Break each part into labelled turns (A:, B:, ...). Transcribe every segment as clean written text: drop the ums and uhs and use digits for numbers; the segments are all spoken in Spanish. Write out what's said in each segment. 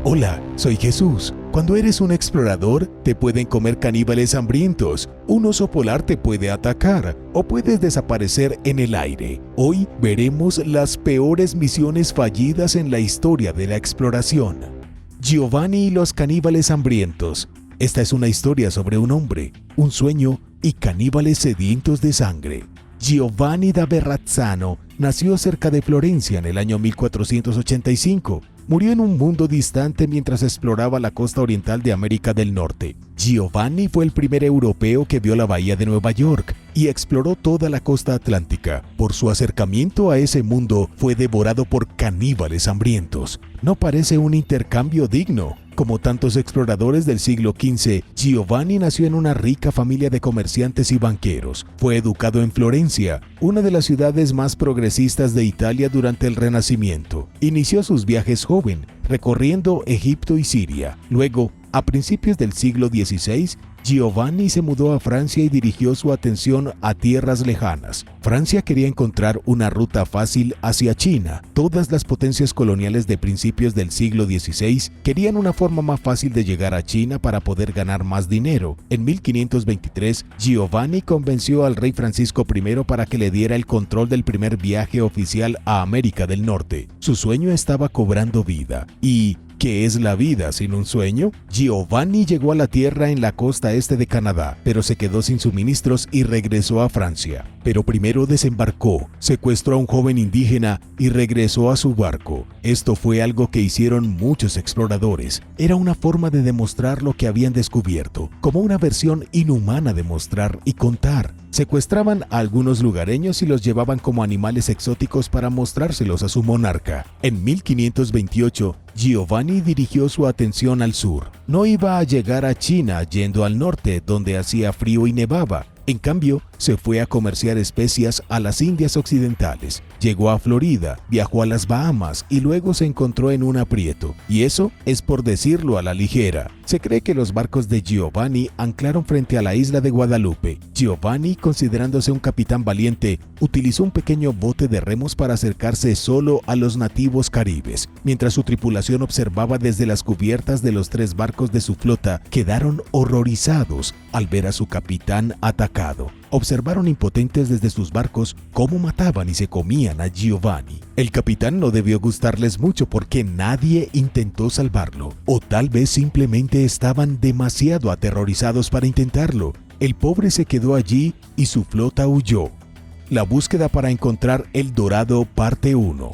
A: Hola, soy Jesús. Cuando eres un explorador, te pueden comer caníbales hambrientos, un oso polar te puede atacar o puedes desaparecer en el aire. Hoy veremos las peores misiones fallidas en la historia de la exploración. Giovanni y los caníbales hambrientos. Esta es una historia sobre un hombre, un sueño y caníbales sedientos de sangre. Giovanni da Verrazzano nació cerca de Florencia en el año 1485. Murió en un mundo distante mientras exploraba la costa oriental de América del Norte. Giovanni fue el primer europeo que vio la bahía de Nueva York y exploró toda la costa atlántica. Por su acercamiento a ese mundo, fue devorado por caníbales hambrientos. No parece un intercambio digno. Como tantos exploradores del siglo XV, Giovanni nació en una rica familia de comerciantes y banqueros. Fue educado en Florencia, una de las ciudades más progresistas de Italia durante el Renacimiento. Inició sus viajes joven, recorriendo Egipto y Siria. Luego, a principios del siglo XVI, Giovanni se mudó a Francia y dirigió su atención a tierras lejanas. Francia quería encontrar una ruta fácil hacia China. Todas las potencias coloniales de principios del siglo XVI querían una forma más fácil de llegar a China para poder ganar más dinero. En 1523, Giovanni convenció al rey Francisco I para que le diera el control del primer viaje oficial a América del Norte. Su sueño estaba cobrando vida. ¿Y qué es la vida sin un sueño? Giovanni llegó a la tierra en la costa este de Canadá, pero se quedó sin suministros y regresó a Francia. Pero primero desembarcó, secuestró a un joven indígena y regresó a su barco. Esto fue algo que hicieron muchos exploradores. Era una forma de demostrar lo que habían descubierto, como una versión inhumana de mostrar y contar. Secuestraban a algunos lugareños y los llevaban como animales exóticos para mostrárselos a su monarca. En 1528, Giovanni dirigió su atención al sur. No iba a llegar a China yendo al norte, donde hacía frío y nevaba. En cambio, se fue a comerciar especias a las Indias Occidentales. Llegó a Florida, viajó a las Bahamas y luego se encontró en un aprieto. Y eso es por decirlo a la ligera. Se cree que los barcos de Giovanni anclaron frente a la isla de Guadalupe. Giovanni, considerándose un capitán valiente, utilizó un pequeño bote de remos para acercarse solo a los nativos caribes. Mientras su tripulación observaba desde las cubiertas de los 3 barcos de su flota, quedaron horrorizados al ver a su capitán atacado. Observaron impotentes desde sus barcos cómo mataban y se comían a Giovanni. El capitán no debió gustarles mucho porque nadie intentó salvarlo, o tal vez simplemente estaban demasiado aterrorizados para intentarlo. El pobre se quedó allí y su flota huyó. La búsqueda para encontrar El Dorado, parte 1.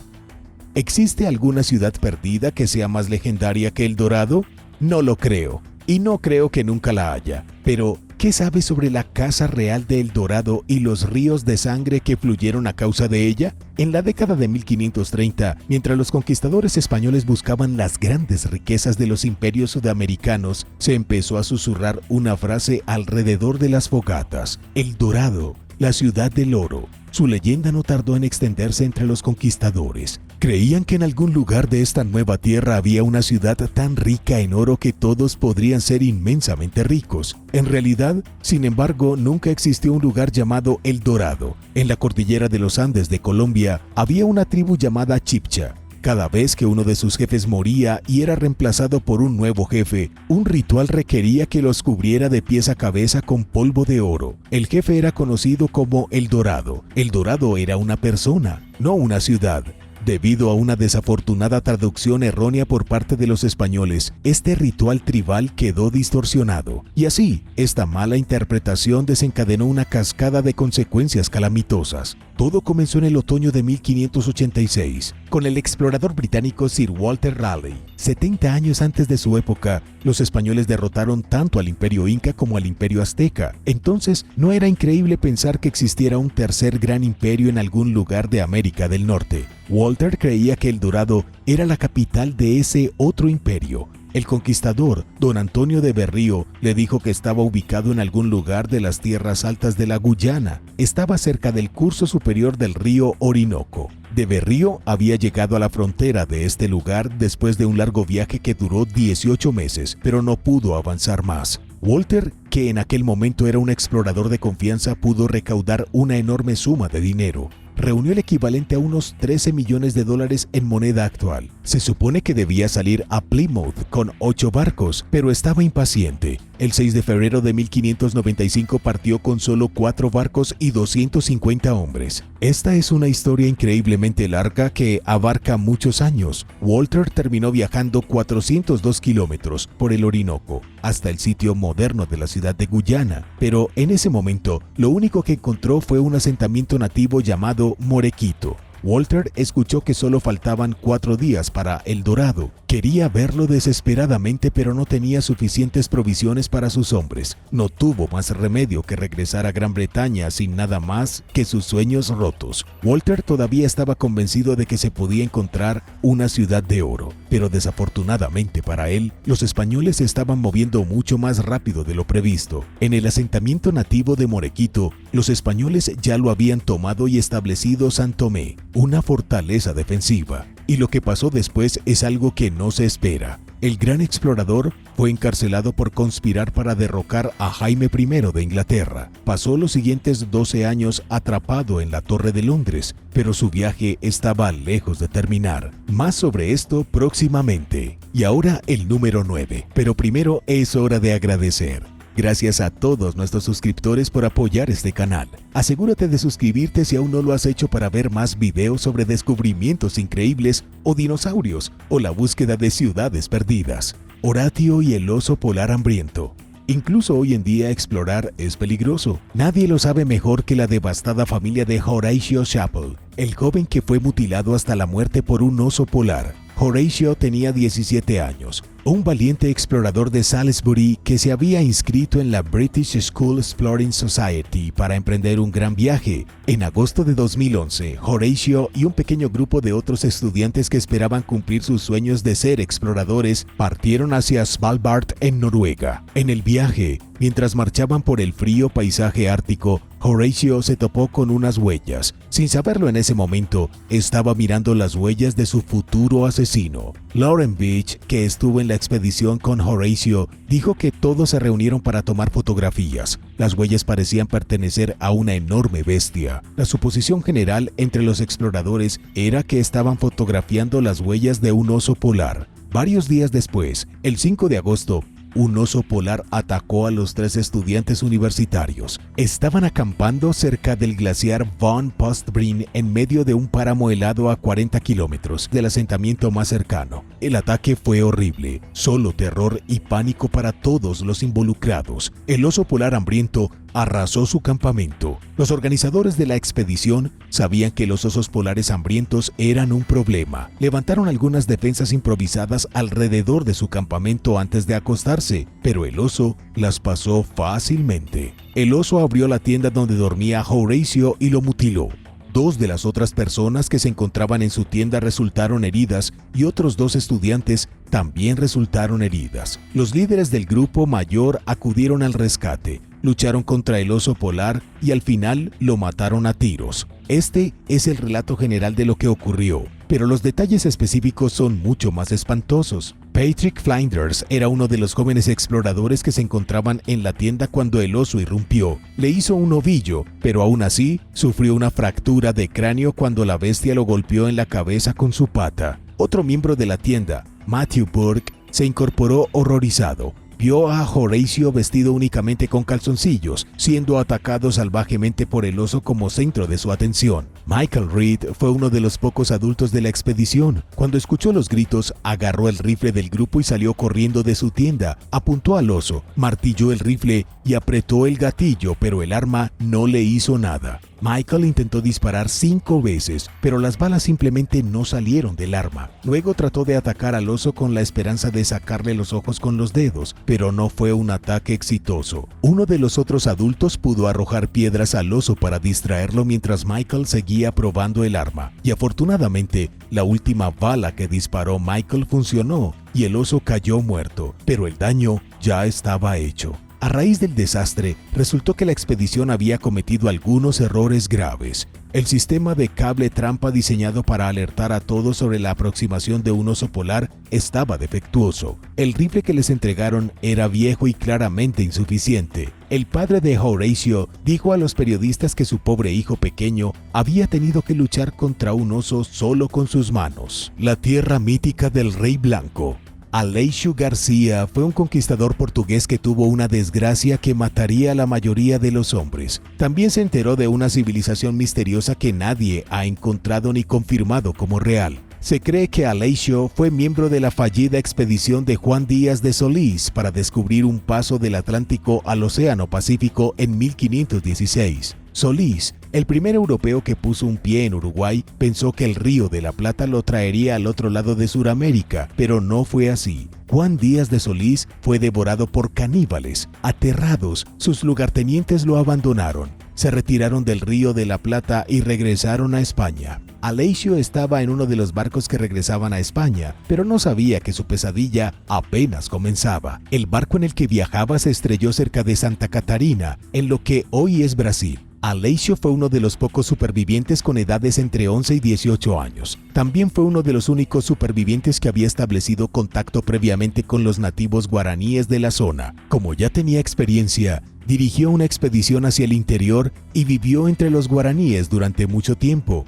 A: ¿Existe alguna ciudad perdida que sea más legendaria que El Dorado? No lo creo, y no creo que nunca la haya. Pero, ¿qué sabes sobre la casa real de El Dorado y los ríos de sangre que fluyeron a causa de ella? En la década de 1530, mientras los conquistadores españoles buscaban las grandes riquezas de los imperios sudamericanos, se empezó a susurrar una frase alrededor de las fogatas: El Dorado, la ciudad del oro. Su leyenda no tardó en extenderse entre los conquistadores. Creían que en algún lugar de esta nueva tierra había una ciudad tan rica en oro que todos podrían ser inmensamente ricos. En realidad, sin embargo, nunca existió un lugar llamado El Dorado. En la cordillera de los Andes de Colombia había una tribu llamada Chibcha. Cada vez que uno de sus jefes moría y era reemplazado por un nuevo jefe, un ritual requería que los cubriera de pies a cabeza con polvo de oro. El jefe era conocido como El Dorado. El Dorado era una persona, no una ciudad. Debido a una desafortunada traducción errónea por parte de los españoles, este ritual tribal quedó distorsionado. Y así, esta mala interpretación desencadenó una cascada de consecuencias calamitosas. Todo comenzó en el otoño de 1586, con el explorador británico Sir Walter Raleigh. 70 años antes de su época, los españoles derrotaron tanto al Imperio Inca como al Imperio Azteca. Entonces, no era increíble pensar que existiera un tercer gran imperio en algún lugar de América del Norte. Walter creía que El Dorado era la capital de ese otro imperio. El conquistador, don Antonio de Berrío, le dijo que estaba ubicado en algún lugar de las tierras altas de la Guyana. Estaba cerca del curso superior del río Orinoco. De Berrío había llegado a la frontera de este lugar después de un largo viaje que duró 18 meses, pero no pudo avanzar más. Walter, que en aquel momento era un explorador de confianza, pudo recaudar una enorme suma de dinero. reunió el equivalente a unos 13 millones de dólares en moneda actual. Se supone que debía salir a Plymouth con 8 barcos, pero estaba impaciente. El 6 de febrero de 1595 partió con solo 4 barcos y 250 hombres. Esta es una historia increíblemente larga que abarca muchos años. Walter terminó viajando 402 kilómetros por el Orinoco hasta el sitio moderno de la ciudad de Guyana, pero en ese momento lo único que encontró fue un asentamiento nativo llamado Morequito. Walter escuchó que solo faltaban 4 días para El Dorado. Quería verlo desesperadamente, pero no tenía suficientes provisiones para sus hombres. No tuvo más remedio que regresar a Gran Bretaña sin nada más que sus sueños rotos. Walter todavía estaba convencido de que se podía encontrar una ciudad de oro, pero desafortunadamente para él, los españoles se estaban moviendo mucho más rápido de lo previsto. En el asentamiento nativo de Morequito, los españoles ya lo habían tomado y establecido San Tomé, una fortaleza defensiva. Y lo que pasó después es algo que no se espera. El gran explorador fue encarcelado por conspirar para derrocar a Jaime I de Inglaterra. Pasó los siguientes 12 años atrapado en la Torre de Londres, pero su viaje estaba lejos de terminar. Más sobre esto próximamente. Y ahora el número 9. Pero primero es hora de agradecer. Gracias a todos nuestros suscriptores por apoyar este canal. Asegúrate de suscribirte si aún no lo has hecho para ver más videos sobre descubrimientos increíbles o dinosaurios o la búsqueda de ciudades perdidas. Horatio y el oso polar hambriento. Incluso hoy en día explorar es peligroso. Nadie lo sabe mejor que la devastada familia de Horatio Chappell, el joven que fue mutilado hasta la muerte por un oso polar. Horatio tenía 17 años, un valiente explorador de Salisbury que se había inscrito en la British School Exploring Society para emprender un gran viaje. En agosto de 2011, Horatio y un pequeño grupo de otros estudiantes que esperaban cumplir sus sueños de ser exploradores partieron hacia Svalbard en Noruega. En el viaje, mientras marchaban por el frío paisaje ártico, Horatio se topó con unas huellas. Sin saberlo en ese momento, estaba mirando las huellas de su futuro asesino. Lauren Beach, que estuvo en la expedición con Horatio, dijo que todos se reunieron para tomar fotografías. Las huellas parecían pertenecer a una enorme bestia. La suposición general entre los exploradores era que estaban fotografiando las huellas de un oso polar. Varios días después, el 5 de agosto, un oso polar atacó a los 3 estudiantes universitarios. Estaban acampando cerca del glaciar Von Postbrin en medio de un páramo helado a 40 kilómetros del asentamiento más cercano. El ataque fue horrible, solo terror y pánico para todos los involucrados. El oso polar hambriento arrasó su campamento. Los organizadores de la expedición sabían que los osos polares hambrientos eran un problema. Levantaron algunas defensas improvisadas alrededor de su campamento antes de acostarse, pero el oso las pasó fácilmente. El oso abrió la tienda donde dormía Horatio y lo mutiló. 2 de las otras personas que se encontraban en su tienda resultaron heridas y otros 2 estudiantes también resultaron heridas. Los líderes del grupo mayor acudieron al rescate, lucharon contra el oso polar y al final lo mataron a tiros. Este es el relato general de lo que ocurrió, pero los detalles específicos son mucho más espantosos. Patrick Flinders era uno de los jóvenes exploradores que se encontraban en la tienda cuando el oso irrumpió. Le hizo un ovillo, pero aún así sufrió una fractura de cráneo cuando la bestia lo golpeó en la cabeza con su pata. Otro miembro de la tienda, Matthew Burke, se incorporó horrorizado. Vio a Horatio vestido únicamente con calzoncillos, siendo atacado salvajemente por el oso como centro de su atención. Michael Reed fue uno de los pocos adultos de la expedición. Cuando escuchó los gritos, agarró el rifle del grupo y salió corriendo de su tienda. Apuntó al oso, martilló el rifle y apretó el gatillo, pero el arma no le hizo nada. Michael intentó disparar 5 veces, pero las balas simplemente no salieron del arma. Luego trató de atacar al oso con la esperanza de sacarle los ojos con los dedos, pero no fue un ataque exitoso. Uno de los otros adultos pudo arrojar piedras al oso para distraerlo mientras Michael seguía probando el arma. Y afortunadamente, la última bala que disparó Michael funcionó y el oso cayó muerto, pero el daño ya estaba hecho. A raíz del desastre, resultó que la expedición había cometido algunos errores graves. El sistema de cable trampa diseñado para alertar a todos sobre la aproximación de un oso polar estaba defectuoso. El rifle que les entregaron era viejo y claramente insuficiente. El padre de Horatio dijo a los periodistas que su pobre hijo pequeño había tenido que luchar contra un oso solo con sus manos. La tierra mítica del Rey Blanco. Aleixo García fue un conquistador portugués que tuvo una desgracia que mataría a la mayoría de los hombres. También se enteró de una civilización misteriosa que nadie ha encontrado ni confirmado como real. Se cree que Aleixo fue miembro de la fallida expedición de Juan Díaz de Solís para descubrir un paso del Atlántico al Océano Pacífico en 1516. Solís, el primer europeo que puso un pie en Uruguay, pensó que el Río de la Plata lo traería al otro lado de Sudamérica, pero no fue así. Juan Díaz de Solís fue devorado por caníbales. Aterrados, sus lugartenientes lo abandonaron. Se retiraron del Río de la Plata y regresaron a España. Aleixo estaba en uno de los barcos que regresaban a España, pero no sabía que su pesadilla apenas comenzaba. El barco en el que viajaba se estrelló cerca de Santa Catarina, en lo que hoy es Brasil. Aleixo fue uno de los pocos supervivientes con edades entre 11 y 18 años. También fue uno de los únicos supervivientes que había establecido contacto previamente con los nativos guaraníes de la zona. Como ya tenía experiencia, dirigió una expedición hacia el interior y vivió entre los guaraníes durante mucho tiempo.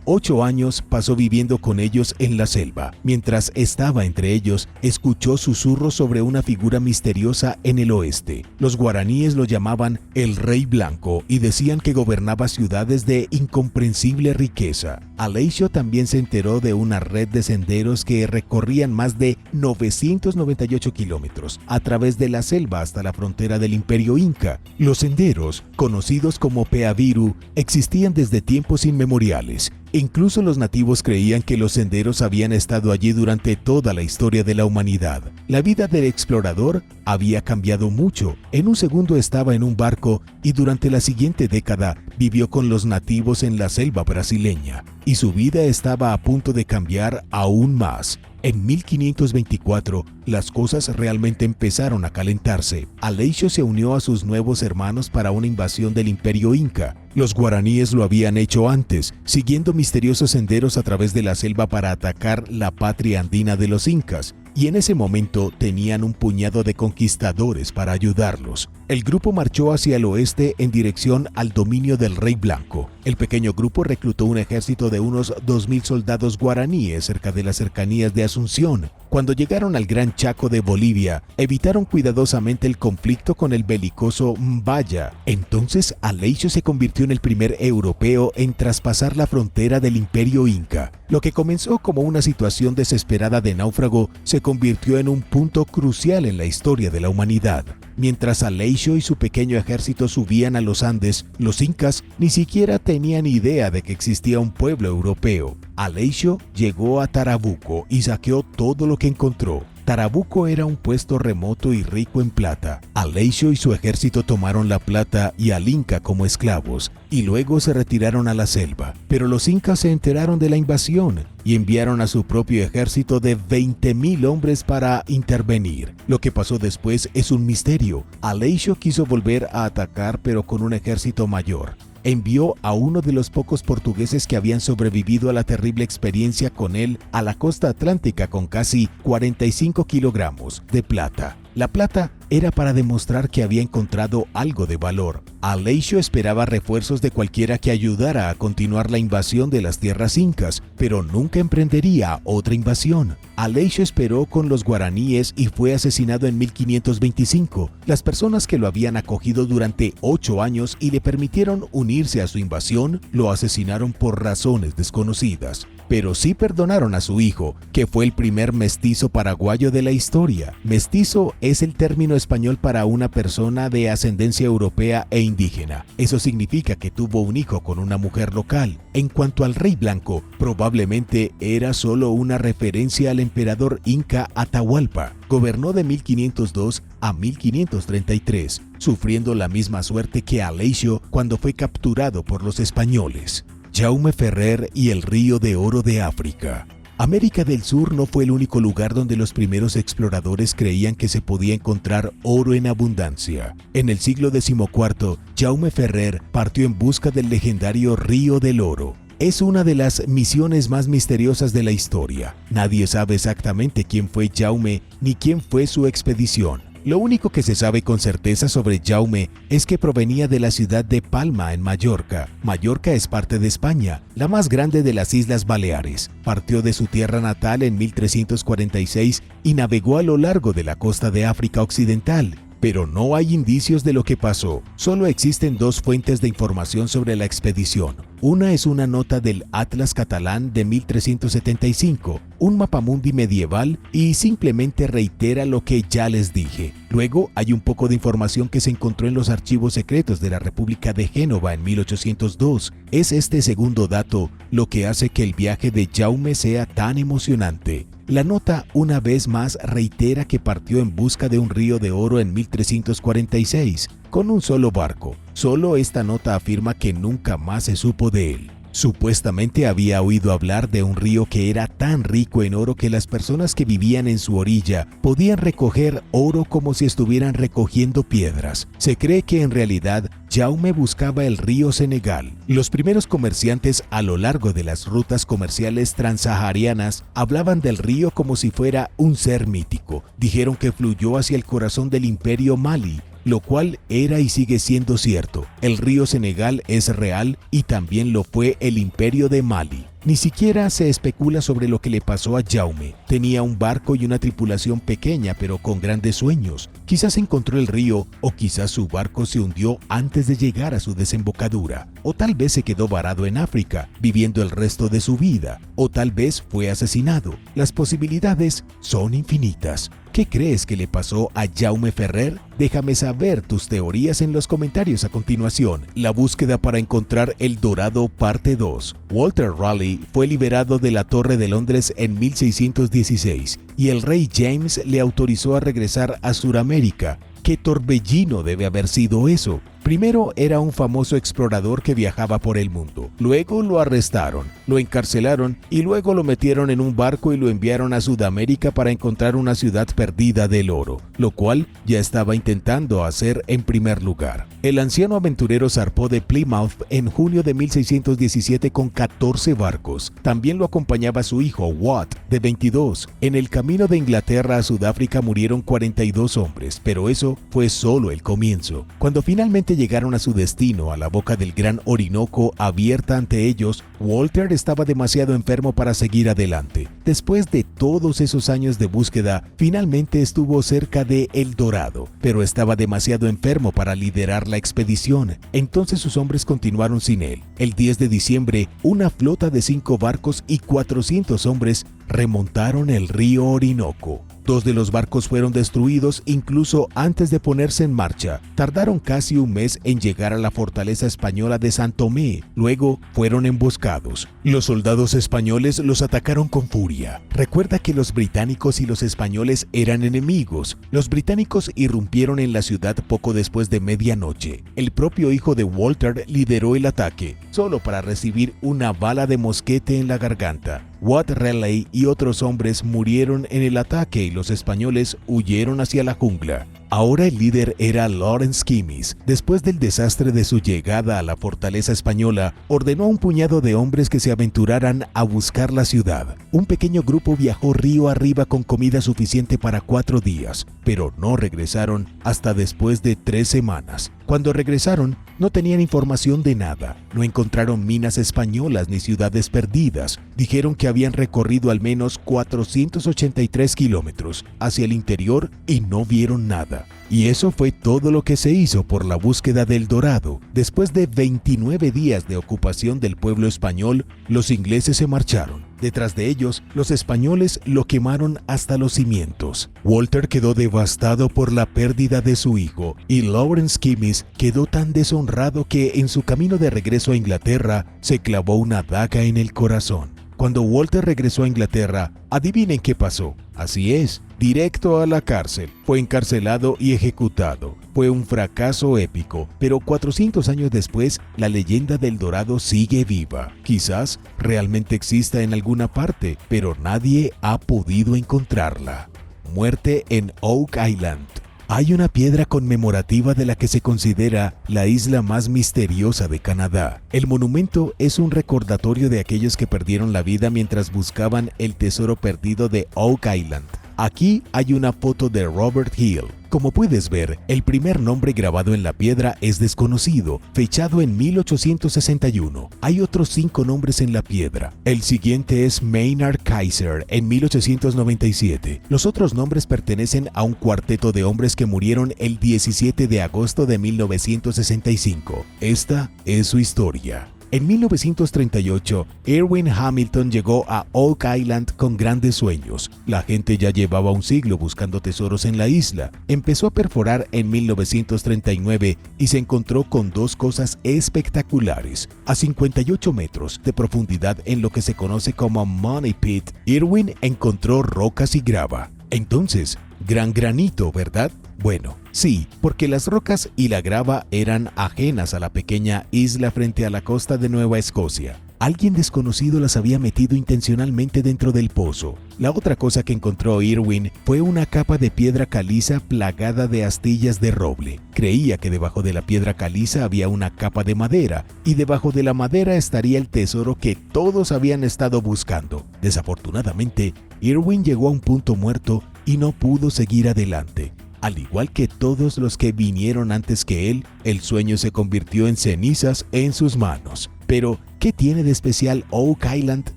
A: 8 años pasó viviendo con ellos en la selva. Mientras estaba entre ellos, escuchó susurros sobre una figura misteriosa en el oeste. Los guaraníes lo llamaban el Rey Blanco y decían que gobernaba ciudades de incomprensible riqueza. Aleixo también se enteró de una red de senderos que recorrían más de 998 kilómetros a través de la selva hasta la frontera del Imperio Inca. Los senderos, conocidos como Peaviru, existían desde tiempos inmemoriales. Incluso los nativos creían que los senderos habían estado allí durante toda la historia de la humanidad. La vida del explorador había cambiado mucho. En un segundo estaba en un barco y durante la siguiente década vivió con los nativos en la selva brasileña. Y su vida estaba a punto de cambiar aún más. En 1524, las cosas realmente empezaron a calentarse. Aleixo se unió a sus nuevos hermanos para una invasión del Imperio Inca. Los guaraníes lo habían hecho antes, siguiendo misteriosos senderos a través de la selva para atacar la patria andina de los incas, y en ese momento tenían un puñado de conquistadores para ayudarlos. El grupo marchó hacia el oeste en dirección al dominio del Rey Blanco. El pequeño grupo reclutó un ejército de unos 2000 soldados guaraníes cerca de las cercanías de Asunción. Cuando llegaron al Gran Chaco de Bolivia, evitaron cuidadosamente el conflicto con el belicoso Mbaya. Entonces, Aleixo se convirtió en el primer europeo en traspasar la frontera del Imperio Inca. Lo que comenzó como una situación desesperada de náufrago se convirtió en un punto crucial en la historia de la humanidad. Mientras Aleixo y su pequeño ejército subían a los Andes, los incas ni siquiera tenían idea de que existía un pueblo europeo. Aleixo llegó a Tarabuco y saqueó todo lo que encontró. Tarabuco era un puesto remoto y rico en plata. Aleixo y su ejército tomaron la plata y al Inca como esclavos, y luego se retiraron a la selva. Pero los incas se enteraron de la invasión y enviaron a su propio ejército de 20,000 hombres para intervenir. Lo que pasó después es un misterio. Aleixo quiso volver a atacar, pero con un ejército mayor. Envió a uno de los pocos portugueses que habían sobrevivido a la terrible experiencia con él a la costa atlántica con casi 45 kilogramos de plata. La plata era para demostrar que había encontrado algo de valor. Aleixo esperaba refuerzos de cualquiera que ayudara a continuar la invasión de las tierras incas, pero nunca emprendería otra invasión. Aleixo esperó con los guaraníes y fue asesinado en 1525. Las personas que lo habían acogido durante 8 años y le permitieron unirse a su invasión, lo asesinaron por razones desconocidas. Pero sí perdonaron a su hijo, que fue el primer mestizo paraguayo de la historia. Mestizo es el término español para una persona de ascendencia europea e indígena. Eso significa que tuvo un hijo con una mujer local. En cuanto al Rey Blanco, probablemente era solo una referencia al emperador inca Atahualpa. Gobernó de 1502 a 1533, sufriendo la misma suerte que Aleixo cuando fue capturado por los españoles. Jaume Ferrer y el Río de Oro de África. América del Sur no fue el único lugar donde los primeros exploradores creían que se podía encontrar oro en abundancia. En el siglo XIV, Jaume Ferrer partió en busca del legendario Río del Oro. Es una de las misiones más misteriosas de la historia. Nadie sabe exactamente quién fue Jaume ni quién fue su expedición. Lo único que se sabe con certeza sobre Jaume es que provenía de la ciudad de Palma, en Mallorca. Mallorca es parte de España, la más grande de las Islas Baleares. Partió de su tierra natal en 1346 y navegó a lo largo de la costa de África Occidental. Pero no hay indicios de lo que pasó. Solo existen dos fuentes de información sobre la expedición. Una es una nota del Atlas Catalán de 1375, un mapamundi medieval, y simplemente reitera lo que ya les dije. Luego hay un poco de información que se encontró en los archivos secretos de la República de Génova en 1802. Es este segundo dato lo que hace que el viaje de Jaume sea tan emocionante. La nota una vez más reitera que partió en busca de un río de oro en 1346, con un solo barco. Solo esta nota afirma que nunca más se supo de él. Supuestamente había oído hablar de un río que era tan rico en oro que las personas que vivían en su orilla podían recoger oro como si estuvieran recogiendo piedras. Se cree que en realidad Jaume buscaba el río Senegal. Los primeros comerciantes a lo largo de las rutas comerciales transsaharianas hablaban del río como si fuera un ser mítico. Dijeron que fluyó hacia el corazón del imperio Mali, lo cual era y sigue siendo cierto. El río Senegal es real y también lo fue el imperio de Mali. Ni siquiera se especula sobre lo que le pasó a Jaume. Tenía un barco y una tripulación pequeña pero con grandes sueños. Quizás encontró el río o quizás su barco se hundió antes de llegar a su desembocadura. O tal vez se quedó varado en África, viviendo el resto de su vida. O tal vez fue asesinado. Las posibilidades son infinitas. ¿Qué crees que le pasó a Jaume Ferrer? Déjame saber tus teorías en los comentarios a continuación. La búsqueda para encontrar el Dorado parte 2. Walter Raleigh fue liberado de la Torre de Londres en 1616 y el rey James le autorizó a regresar a Sudamérica. ¿Qué torbellino debe haber sido eso? Primero era un famoso explorador que viajaba por el mundo. Luego lo arrestaron, lo encarcelaron y luego lo metieron en un barco y lo enviaron a Sudamérica para encontrar una ciudad perdida del oro, lo cual ya estaba intentando hacer en primer lugar. El anciano aventurero zarpó de Plymouth en junio de 1617 con 14 barcos. También lo acompañaba su hijo Watt, de 22. En el camino de Inglaterra a Sudáfrica murieron 42 hombres, pero eso fue solo el comienzo. Cuando finalmente llegaron a su destino, a la boca del gran Orinoco abierta ante ellos, Walter estaba demasiado enfermo para seguir adelante. Después de todos esos años de búsqueda, finalmente estuvo cerca de El Dorado, pero estaba demasiado enfermo para liderar la expedición. Entonces sus hombres continuaron sin él. El 10 de diciembre, una flota de 5 barcos y 400 hombres remontaron el río Orinoco. 2 de los barcos fueron destruidos incluso antes de ponerse en marcha. Tardaron casi un mes en llegar a la fortaleza española de San Tomé. Luego fueron emboscados. Los soldados españoles los atacaron con furia. Recuerda que los británicos y los españoles eran enemigos. Los británicos irrumpieron en la ciudad poco después de medianoche. El propio hijo de Walter lideró el ataque, solo para recibir una bala de mosquete en la garganta. Watt Raleigh y otros hombres murieron en el ataque y los españoles huyeron hacia la jungla. Ahora el líder era Lawrence Keymis. Después del desastre de su llegada a la fortaleza española, ordenó a un puñado de hombres que se aventuraran a buscar la ciudad. Un pequeño grupo viajó río arriba con comida suficiente para 4 días, pero no regresaron hasta después de 3 semanas. Cuando regresaron, no tenían información de nada. No encontraron minas españolas ni ciudades perdidas. Dijeron que habían recorrido al menos 483 kilómetros hacia el interior y no vieron nada. Y eso fue todo lo que se hizo por la búsqueda del Dorado. Después de 29 días de ocupación del pueblo español, los ingleses se marcharon. Detrás de ellos, los españoles lo quemaron hasta los cimientos. Walter quedó devastado por la pérdida de su hijo y Lawrence Keymis quedó tan deshonrado que en su camino de regreso a Inglaterra se clavó una daga en el corazón. Cuando Walter regresó a Inglaterra, adivinen qué pasó. Así es, directo a la cárcel. Fue encarcelado y ejecutado. Fue un fracaso épico, pero 400 años después, la leyenda del Dorado sigue viva. Quizás realmente exista en alguna parte, pero nadie ha podido encontrarla. Muerte en Oak Island. Hay una piedra conmemorativa de la que se considera la isla más misteriosa de Canadá. El monumento es un recordatorio de aquellos que perdieron la vida mientras buscaban el tesoro perdido de Oak Island. Aquí hay una foto de Robert Hill. Como puedes ver, el primer nombre grabado en la piedra es desconocido, fechado en 1861. Hay otros 5 nombres en la piedra. El siguiente es Maynard Kaiser en 1897. Los otros nombres pertenecen a un cuarteto de hombres que murieron el 17 de agosto de 1965. Esta es su historia. En 1938, Irwin Hamilton llegó a Oak Island con grandes sueños. La gente ya llevaba un siglo buscando tesoros en la isla. Empezó a perforar en 1939 y se encontró con 2 cosas espectaculares. A 58 metros de profundidad en lo que se conoce como Money Pit, Irwin encontró rocas y grava. Entonces, gran granito, ¿verdad? Bueno, sí, porque las rocas y la grava eran ajenas a la pequeña isla frente a la costa de Nueva Escocia. Alguien desconocido las había metido intencionalmente dentro del pozo. La otra cosa que encontró Irwin fue una capa de piedra caliza plagada de astillas de roble. Creía que debajo de la piedra caliza había una capa de madera, y debajo de la madera estaría el tesoro que todos habían estado buscando. Desafortunadamente, Irwin llegó a un punto muerto y no pudo seguir adelante. Al igual que todos los que vinieron antes que él, el sueño se convirtió en cenizas en sus manos. Pero, ¿qué tiene de especial Oak Island?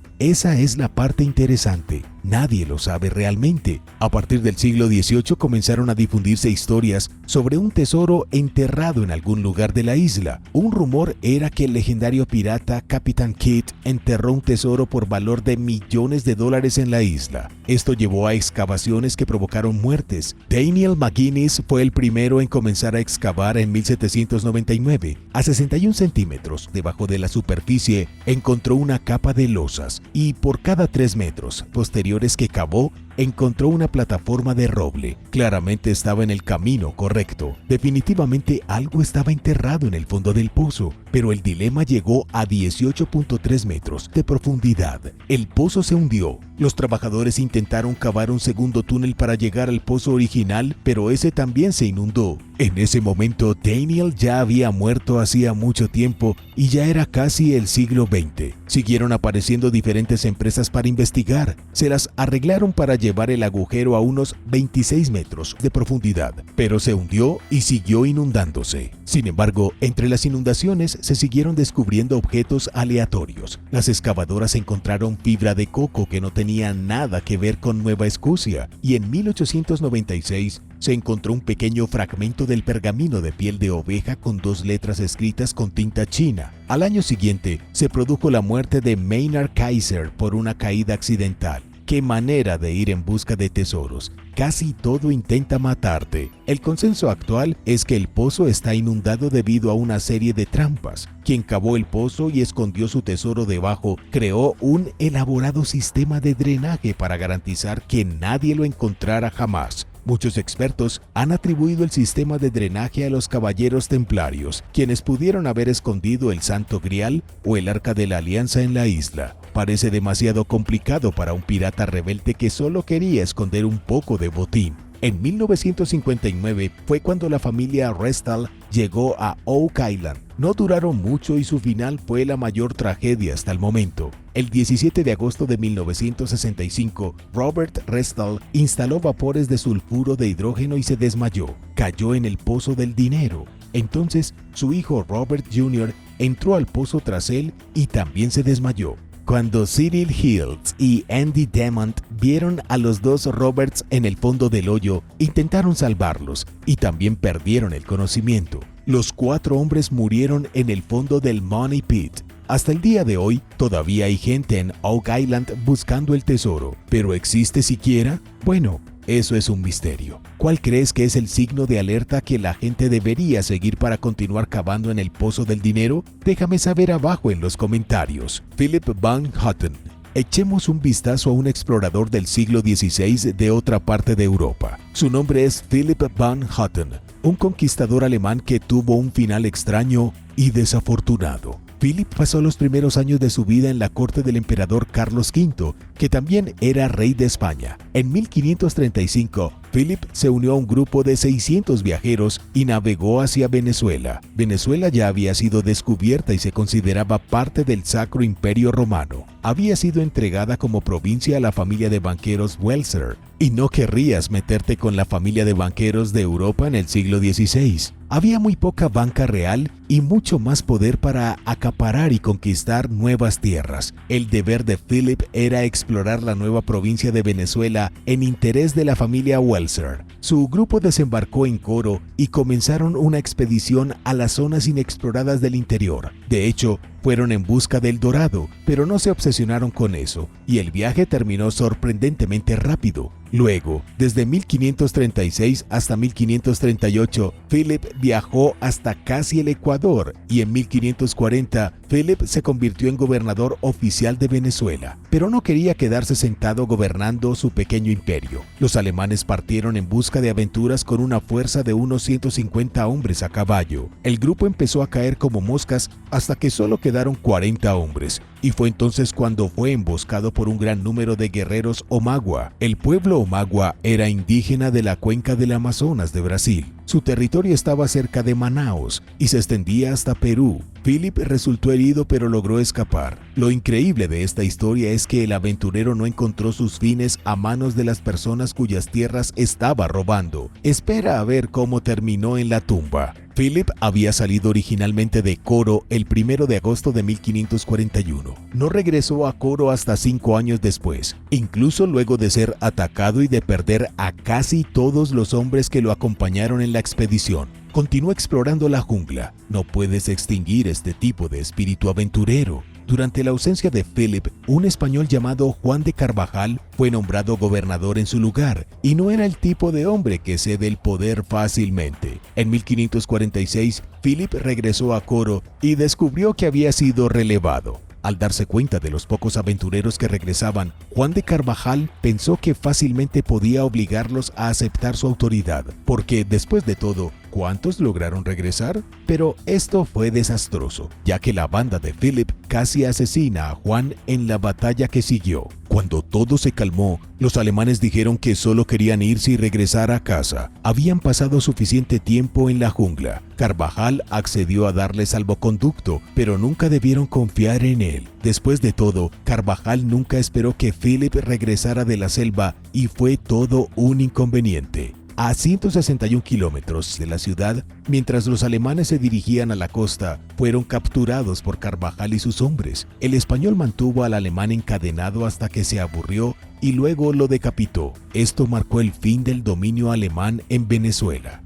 A: Esa es la parte interesante. Nadie lo sabe realmente. A partir del siglo XVIII comenzaron a difundirse historias sobre un tesoro enterrado en algún lugar de la isla. Un rumor era que el legendario pirata Captain Kidd enterró un tesoro por valor de millones de dólares en la isla. Esto llevó a excavaciones que provocaron muertes. Daniel McGuinness fue el primero en comenzar a excavar en 1799. A 61 centímetros debajo de la superficie encontró una capa de losas y por cada 3 metros posteriores que cavó, encontró una plataforma de roble. Claramente estaba en el camino correcto. Definitivamente algo estaba enterrado en el fondo del pozo, pero el dilema llegó a 18.3 metros de profundidad. El pozo se hundió. Los trabajadores intentaron cavar un segundo túnel para llegar al pozo original, pero ese también se inundó. En ese momento, Daniel ya había muerto hacía mucho tiempo y ya era casi el siglo XX. Siguieron apareciendo diferentes empresas para investigar. Se las arreglaron para llevar el agujero a unos 26 metros de profundidad, pero se hundió y siguió inundándose. Sin embargo, entre las inundaciones se siguieron descubriendo objetos aleatorios. Las excavadoras encontraron fibra de coco que no tenía nada que ver con Nueva Escocia, y en 1896 se encontró un pequeño fragmento del pergamino de piel de oveja con 2 letras escritas con tinta china. Al año siguiente se produjo la muerte de Maynard Kaiser por una caída accidental. ¡Qué manera de ir en busca de tesoros! Casi todo intenta matarte. El consenso actual es que el pozo está inundado debido a una serie de trampas. Quien cavó el pozo y escondió su tesoro debajo creó un elaborado sistema de drenaje para garantizar que nadie lo encontrara jamás. Muchos expertos han atribuido el sistema de drenaje a los caballeros templarios, quienes pudieron haber escondido el Santo Grial o el Arca de la Alianza en la isla. Parece demasiado complicado para un pirata rebelde que solo quería esconder un poco de botín. En 1959 fue cuando la familia Restall llegó a Oak Island. No duraron mucho y su final fue la mayor tragedia hasta el momento. El 17 de agosto de 1965, Robert Restall instaló vapores de sulfuro de hidrógeno y se desmayó. Cayó en el pozo del dinero. Entonces, su hijo Robert Jr. entró al pozo tras él y también se desmayó. Cuando Cyril Hills y Andy Demont vieron a los 2 Roberts en el fondo del hoyo, intentaron salvarlos y también perdieron el conocimiento. Los 4 hombres murieron en el fondo del Money Pit. Hasta el día de hoy, todavía hay gente en Oak Island buscando el tesoro. ¿Pero existe siquiera? Bueno, eso es un misterio. ¿Cuál crees que es el signo de alerta que la gente debería seguir para continuar cavando en el pozo del dinero? Déjame saber abajo en los comentarios. Philip Van Houten. Echemos un vistazo a un explorador del siglo XVI de otra parte de Europa. Su nombre es Philipp van Hutten, un conquistador alemán que tuvo un final extraño y desafortunado. Philipp pasó los primeros años de su vida en la corte del emperador Carlos V, que también era rey de España. En 1535, Philipp se unió a un grupo de 600 viajeros y navegó hacia Venezuela. Venezuela ya había sido descubierta y se consideraba parte del Sacro Imperio Romano. Había sido entregada como provincia a la familia de banqueros Welser, y no querrías meterte con la familia de banqueros de Europa en el siglo XVI. Había muy poca banca real y mucho más poder para acaparar y conquistar nuevas tierras. El deber de Philipp era explorar la nueva provincia de Venezuela en interés de la familia Welser. Su grupo desembarcó en Coro y comenzaron una expedición a las zonas inexploradas del interior. De hecho, fueron en busca del dorado, pero no se obsesionaron con eso, y el viaje terminó sorprendentemente rápido. Luego, desde 1536 hasta 1538, Philipp viajó hasta casi el Ecuador y en 1540, Philipp se convirtió en gobernador oficial de Venezuela, pero no quería quedarse sentado gobernando su pequeño imperio. Los alemanes partieron en busca de aventuras con una fuerza de unos 150 hombres a caballo. El grupo empezó a caer como moscas hasta que solo quedaron 40 hombres, y fue entonces cuando fue emboscado por un gran número de guerreros Omagua. El pueblo Omagua era indígena de la cuenca del Amazonas de Brasil. Su territorio estaba cerca de Manaos y se extendía hasta Perú. Philipp resultó herido pero logró escapar. Lo increíble de esta historia es que el aventurero no encontró sus fines a manos de las personas cuyas tierras estaba robando. Espera a ver cómo terminó en la tumba. Philipp había salido originalmente de Coro el 1 de agosto de 1541. No regresó a Coro hasta 5 años después, incluso luego de ser atacado y de perder a casi todos los hombres que lo acompañaron en la expedición. Continuó explorando la jungla. No puedes extinguir este tipo de espíritu aventurero. Durante la ausencia de Philipp, un español llamado Juan de Carvajal fue nombrado gobernador en su lugar, y no era el tipo de hombre que cede el poder fácilmente. En 1546, Philipp regresó a Coro y descubrió que había sido relevado. Al darse cuenta de los pocos aventureros que regresaban, Juan de Carvajal pensó que fácilmente podía obligarlos a aceptar su autoridad, porque después de todo, ¿cuántos lograron regresar? Pero esto fue desastroso, ya que la banda de Philipp casi asesina a Juan en la batalla que siguió. Cuando todo se calmó, los alemanes dijeron que solo querían irse y regresar a casa. Habían pasado suficiente tiempo en la jungla. Carvajal accedió a darle salvoconducto, pero nunca debieron confiar en él. Después de todo, Carvajal nunca esperó que Philipp regresara de la selva y fue todo un inconveniente. A 161 kilómetros de la ciudad, mientras los alemanes se dirigían a la costa, fueron capturados por Carvajal y sus hombres. El español mantuvo al alemán encadenado hasta que se aburrió y luego lo decapitó. Esto marcó el fin del dominio alemán en Venezuela.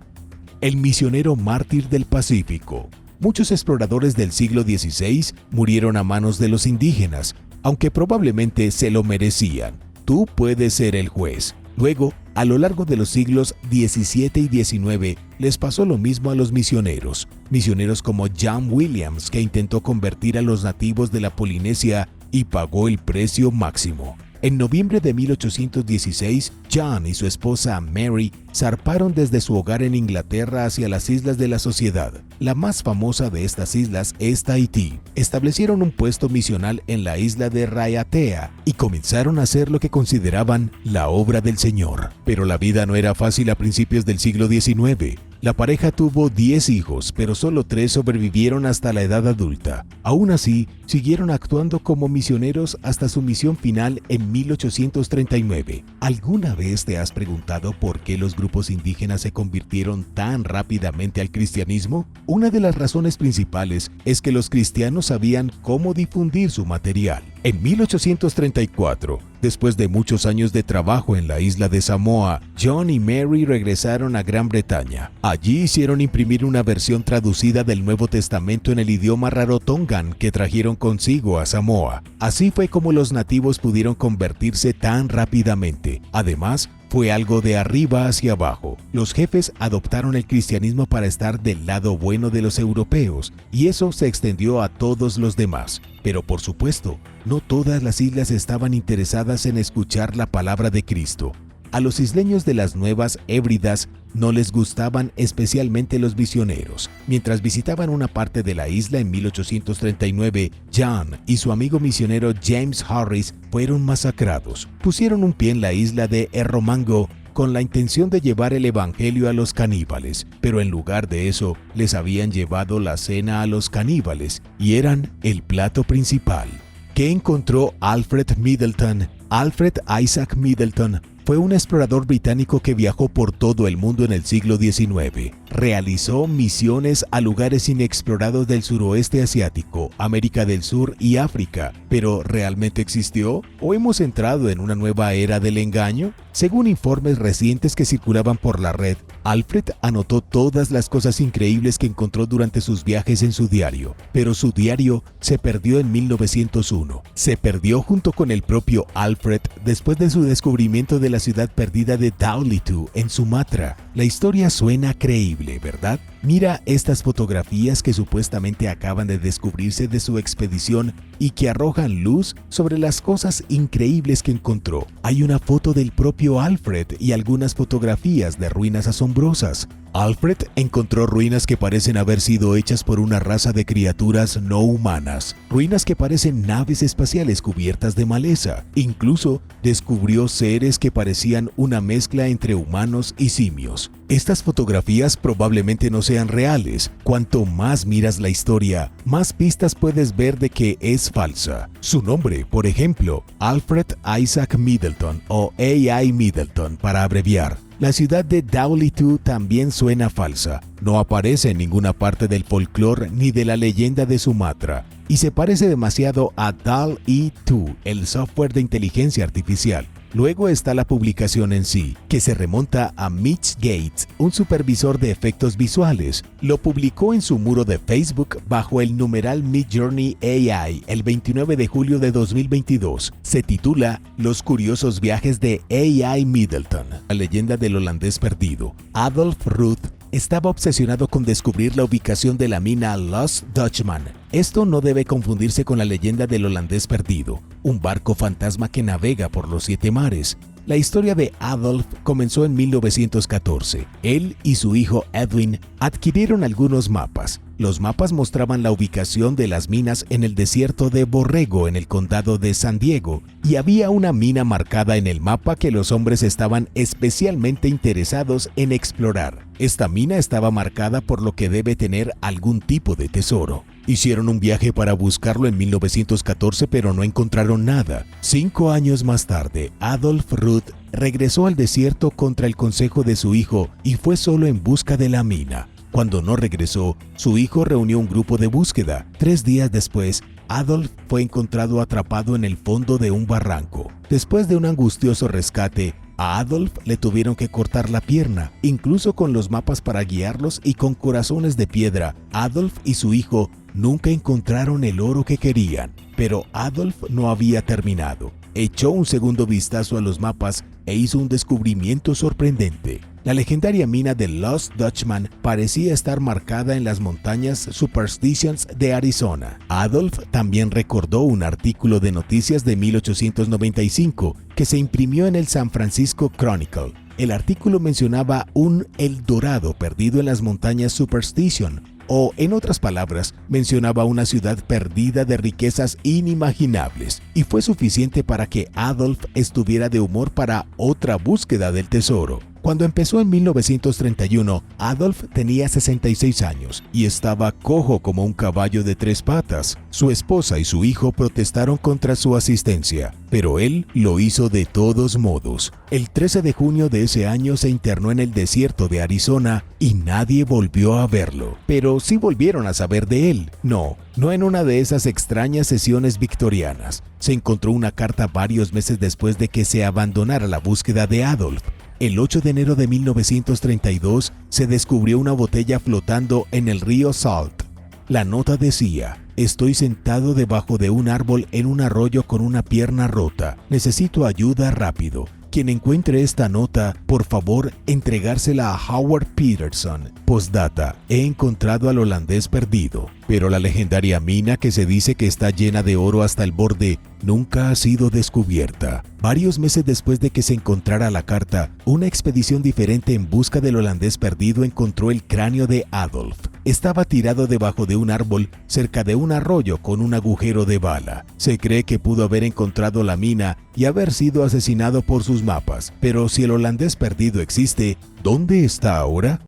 A: El misionero mártir del Pacífico. Muchos exploradores del siglo XVI murieron a manos de los indígenas, aunque probablemente se lo merecían. Tú puedes ser el juez. Luego, a lo largo de los siglos XVII y XIX, les pasó lo mismo a los misioneros. Misioneros como John Williams, que intentó convertir a los nativos de la Polinesia y pagó el precio máximo. En noviembre de 1816, John y su esposa Mary zarparon desde su hogar en Inglaterra hacia las Islas de la Sociedad. La más famosa de estas islas es Tahití. Establecieron un puesto misional en la isla de Raiatea y comenzaron a hacer lo que consideraban la obra del Señor. Pero la vida no era fácil a principios del siglo XIX. La pareja tuvo 10 hijos, pero solo 3 sobrevivieron hasta la edad adulta. Aún así, siguieron actuando como misioneros hasta su misión final en 1839. ¿Alguna vez te has preguntado por qué los grupos indígenas se convirtieron tan rápidamente al cristianismo? Una de las razones principales es que los cristianos sabían cómo difundir su material. En 1834, después de muchos años de trabajo en la isla de Samoa, John y Mary regresaron a Gran Bretaña. Allí hicieron imprimir una versión traducida del Nuevo Testamento en el idioma rarotongan que trajeron consigo a Samoa. Así fue como los nativos pudieron convertirse tan rápidamente. Además, Fue algo de arriba hacia abajo. Los jefes adoptaron el cristianismo para estar del lado bueno de los europeos, y eso se extendió a todos los demás. Pero por supuesto, no todas las islas estaban interesadas en escuchar la palabra de Cristo. A los isleños de las Nuevas Hébridas no les gustaban especialmente los misioneros. Mientras visitaban una parte de la isla en 1839, John y su amigo misionero James Harris fueron masacrados. Pusieron un pie en la isla de Erromango con la intención de llevar el evangelio a los caníbales, pero en lugar de eso les habían llevado la cena a los caníbales y eran el plato principal. ¿Qué encontró Alfred Middleton? Alfred Isaac Middleton fue un explorador británico que viajó por todo el mundo en el siglo XIX. Realizó misiones a lugares inexplorados del suroeste asiático, América del Sur y África. ¿Pero realmente existió? ¿O hemos entrado en una nueva era del engaño? Según informes recientes que circulaban por la red, Alfred anotó todas las cosas increíbles que encontró durante sus viajes en su diario, pero su diario se perdió en 1901. Se perdió junto con el propio Alfred después de su descubrimiento de la ciudad perdida de Dawlitu en Sumatra. La historia suena creíble, ¿verdad? Mira estas fotografías que supuestamente acaban de descubrirse de su expedición y que arrojan luz sobre las cosas increíbles que encontró. Hay una foto del propio Alfred y algunas fotografías de ruinas asombrosas. Alfred encontró ruinas que parecen haber sido hechas por una raza de criaturas no humanas, ruinas que parecen naves espaciales cubiertas de maleza. Incluso descubrió seres que parecían una mezcla entre humanos y simios. Estas fotografías probablemente no sean reales. Cuanto más miras la historia, más pistas puedes ver de que es falsa. Su nombre, por ejemplo, Alfred Isaac Middleton o A.I. Middleton para abreviar. La ciudad de Dawlitu también suena falsa. No aparece en ninguna parte del folclore ni de la leyenda de Sumatra y se parece demasiado a DALL-E 2, el software de inteligencia artificial. Luego está la publicación en sí, que se remonta a Mitch Gates, un supervisor de efectos visuales. Lo publicó en su muro de Facebook bajo el numeral Midjourney AI el 29 de julio de 2022. Se titula Los curiosos viajes de A.I. Middleton, la leyenda del holandés perdido. Adolf Ruth estaba obsesionado con descubrir la ubicación de la mina Lost Dutchman. Esto no debe confundirse con la leyenda del holandés perdido, un barco fantasma que navega por los 7 mares. La historia de Adolf comenzó en 1914. Él y su hijo Edwin adquirieron algunos mapas. Los mapas mostraban la ubicación de las minas en el desierto de Borrego, en el condado de San Diego, y había una mina marcada en el mapa que los hombres estaban especialmente interesados en explorar. Esta mina estaba marcada por lo que debe tener algún tipo de tesoro. Hicieron un viaje para buscarlo en 1914, pero no encontraron nada. 5 años más tarde, Adolf Ruth regresó al desierto contra el consejo de su hijo y fue solo en busca de la mina. Cuando no regresó, su hijo reunió un grupo de búsqueda. 3 días después, Adolf fue encontrado atrapado en el fondo de un barranco. Después de un angustioso rescate, a Adolf le tuvieron que cortar la pierna, incluso con los mapas para guiarlos y con corazones de piedra. Adolf y su hijo nunca encontraron el oro que querían, pero Adolf no había terminado. Echó un segundo vistazo a los mapas e hizo un descubrimiento sorprendente. La legendaria mina de Lost Dutchman parecía estar marcada en las montañas Superstitions de Arizona. Adolf también recordó un artículo de noticias de 1895 que se imprimió en el San Francisco Chronicle. El artículo mencionaba un El Dorado perdido en las montañas Superstition, o en otras palabras, mencionaba una ciudad perdida de riquezas inimaginables, y fue suficiente para que Adolf estuviera de humor para otra búsqueda del tesoro. Cuando empezó en 1931, Adolf tenía 66 años y estaba cojo como un caballo de 3 patas. Su esposa y su hijo protestaron contra su asistencia, pero él lo hizo de todos modos. El 13 de junio de ese año se internó en el desierto de Arizona y nadie volvió a verlo. Pero sí volvieron a saber de él. No en una de esas extrañas sesiones victorianas. Se encontró una carta varios meses después de que se abandonara la búsqueda de Adolf. El 8 de enero de 1932 se descubrió una botella flotando en el río Salt. La nota decía: estoy sentado debajo de un árbol en un arroyo con una pierna rota. Necesito ayuda rápido. Quien encuentre esta nota, por favor, entregársela a Howard Peterson. Postdata: he encontrado al holandés perdido, pero la legendaria mina que se dice que está llena de oro hasta el borde nunca ha sido descubierta. Varios meses después de que se encontrara la carta, una expedición diferente en busca del holandés perdido encontró el cráneo de Adolf. Estaba tirado debajo de un árbol cerca de un arroyo con un agujero de bala. Se cree que pudo haber encontrado la mina y haber sido asesinado por sus mapas. Pero si el holandés perdido existe, ¿dónde está ahora?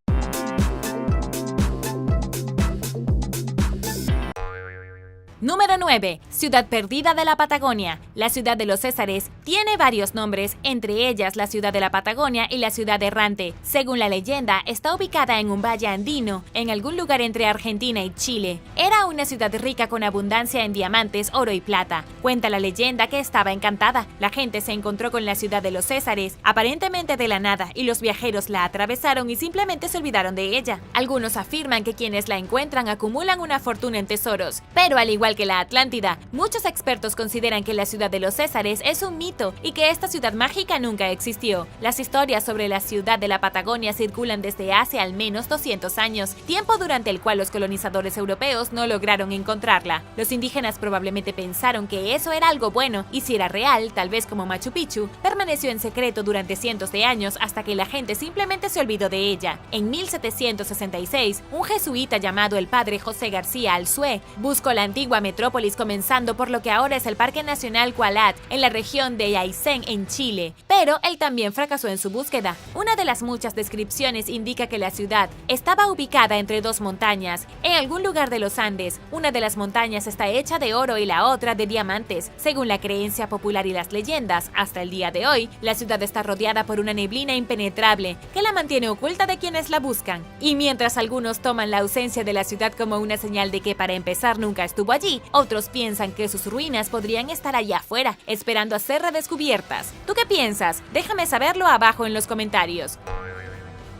B: Número 9. Ciudad perdida de la Patagonia. La ciudad de los Césares tiene varios nombres, entre ellas la ciudad de la Patagonia y la ciudad errante. Según la leyenda, está ubicada en un valle andino, en algún lugar entre Argentina y Chile. Era una ciudad rica con abundancia en diamantes, oro y plata. Cuenta la leyenda que estaba encantada. La gente se encontró con la ciudad de los Césares, aparentemente de la nada, y los viajeros la atravesaron y simplemente se olvidaron de ella. Algunos afirman que quienes la encuentran acumulan una fortuna en tesoros, pero al igual que la Atlántida, muchos expertos consideran que la ciudad de los Césares es un mito y que esta ciudad mágica nunca existió. Las historias sobre la ciudad de la Patagonia circulan desde hace al menos 200 años, tiempo durante el cual los colonizadores europeos no lograron encontrarla. Los indígenas probablemente pensaron que eso era algo bueno, y si era real, tal vez como Machu Picchu, permaneció en secreto durante cientos de años hasta que la gente simplemente se olvidó de ella. En 1766, un jesuita llamado el padre José García Alzué buscó la antigua metrópolis comenzando por lo que ahora es el Parque Nacional Qualat, en la región de Aysén, en Chile. Pero él también fracasó en su búsqueda. Una de las muchas descripciones indica que la ciudad estaba ubicada entre dos montañas, en algún lugar de los Andes. Una de las montañas está hecha de oro y la otra de diamantes. Según la creencia popular y las leyendas, hasta el día de hoy, la ciudad está rodeada por una neblina impenetrable que la mantiene oculta de quienes la buscan. Y mientras algunos toman la ausencia de la ciudad como una señal de que para empezar nunca estuvo allí, otros piensan que sus ruinas podrían estar allá afuera, esperando a ser redescubiertas. ¿Tú qué piensas? Déjame saberlo abajo en los comentarios.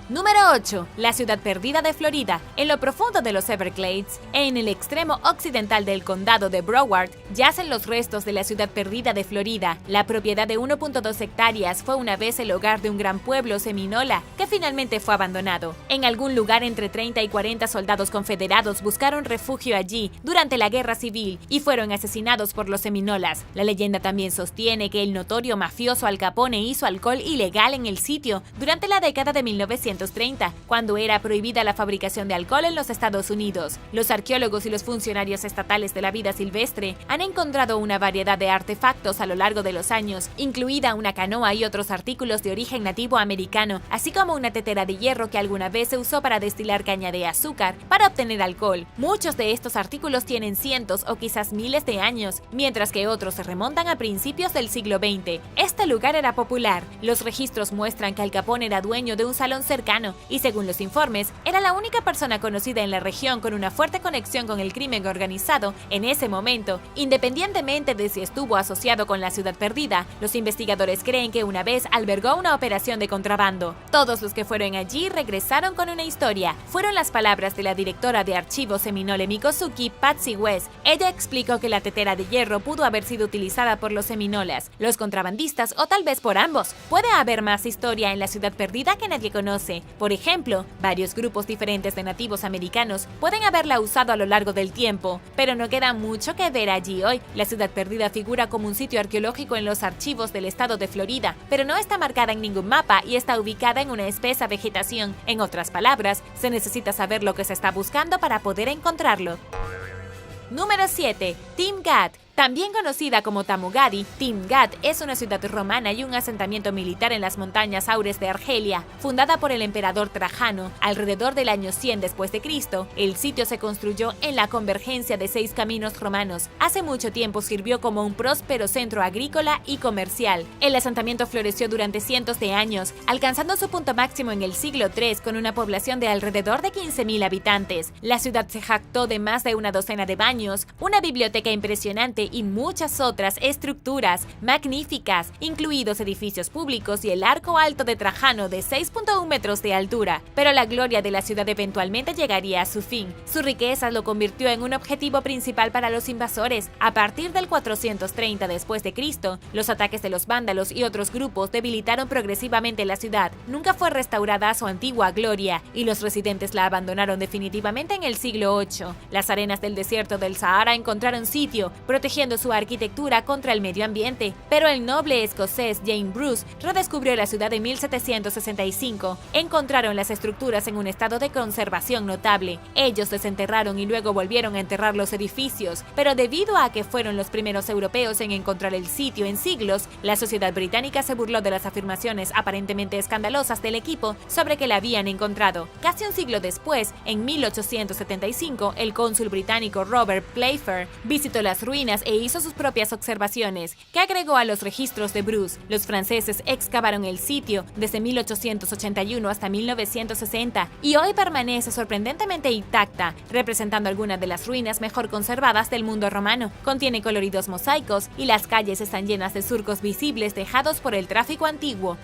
B: Número 8. La ciudad perdida de Florida. En lo profundo de los Everglades, en el extremo occidental del condado de Broward, yacen los restos de la ciudad perdida de Florida. La propiedad de 1.2 hectáreas fue una vez el hogar de un gran pueblo seminola que finalmente fue abandonado. En algún lugar entre 30 y 40 soldados confederados buscaron refugio allí durante la guerra civil y fueron asesinados por los seminolas. La leyenda también sostiene que el notorio mafioso Al Capone hizo alcohol ilegal en el sitio durante la década de 1930, cuando era prohibida la fabricación de alcohol en los Estados Unidos. Los arqueólogos y los funcionarios estatales de la vida silvestre han encontrado una variedad de artefactos a lo largo de los años, incluida una canoa y otros artículos de origen nativo americano, así como una tetera de hierro que alguna vez se usó para destilar caña de azúcar para obtener alcohol. Muchos de estos artículos tienen cientos o quizás miles de años, mientras que otros se remontan a principios del siglo XX. Este lugar era popular. Los registros muestran que Al Capone era dueño de un salón cercano y, según los informes, era la única persona conocida en la región con una fuerte conexión con el crimen organizado en ese momento. Independientemente de si estuvo asociado con la ciudad perdida, los investigadores creen que una vez albergó una operación de contrabando. Todos los que fueron allí regresaron con una historia. Fueron las palabras de la directora de archivos seminole Mikosuki, Patsy West. Ella explicó que la tetera de hierro pudo haber sido utilizada por los seminolas, los contrabandistas o tal vez por ambos. Puede haber más historia en la ciudad perdida que nadie conoce. Por ejemplo, varios grupos diferentes de nativos americanos pueden haberla usado a lo largo del tiempo, pero no queda mucho que ver allí hoy. La ciudad perdida figura como un sitio arqueológico en los archivos del estado de Florida, pero no está marcada en ningún mapa y está ubicada en una espesa vegetación. En otras palabras, se necesita saber lo que se está buscando para poder encontrarlo. Número 7. Timgad. También conocida como Tamugadi, Timgad es una ciudad romana y un asentamiento militar en las montañas Aures de Argelia, fundada por el emperador Trajano alrededor del año 100 después de Cristo. El sitio se construyó en la convergencia de 6 caminos romanos. Hace mucho tiempo sirvió como un próspero centro agrícola y comercial. El asentamiento floreció durante cientos de años, alcanzando su punto máximo en el siglo III con una población de alrededor de 15.000 habitantes. La ciudad se jactó de más de una docena de baños, una biblioteca impresionante pirámide y muchas otras estructuras magníficas, incluidos edificios públicos y el arco alto de Trajano de 6.1 metros de altura. Pero la gloria de la ciudad eventualmente llegaría a su fin. Su riqueza lo convirtió en un objetivo principal para los invasores. A partir del 430 después de Cristo, los ataques de los vándalos y otros grupos debilitaron progresivamente la ciudad. Nunca fue restaurada a su antigua gloria y los residentes la abandonaron definitivamente en el siglo VIII. Las arenas del desierto del Sahara encontraron sitio, protegiendo su arquitectura contra el medio ambiente. Pero el noble escocés James Bruce redescubrió la ciudad en 1765. Encontraron las estructuras en un estado de conservación notable. Ellos desenterraron y luego volvieron a enterrar los edificios, pero debido a que fueron los primeros europeos en encontrar el sitio en siglos, la sociedad británica se burló de las afirmaciones aparentemente escandalosas del equipo sobre que la habían encontrado. Casi un siglo después, en 1875, el cónsul británico Robert Playfair visitó las ruinas e hizo sus propias observaciones, que agregó a los registros de Bruce. Los franceses excavaron el sitio desde 1881 hasta 1960 y hoy permanece sorprendentemente intacta, representando algunas de las ruinas mejor conservadas del mundo romano. Contiene coloridos mosaicos y las calles están llenas de surcos visibles dejados por el tráfico antiguo.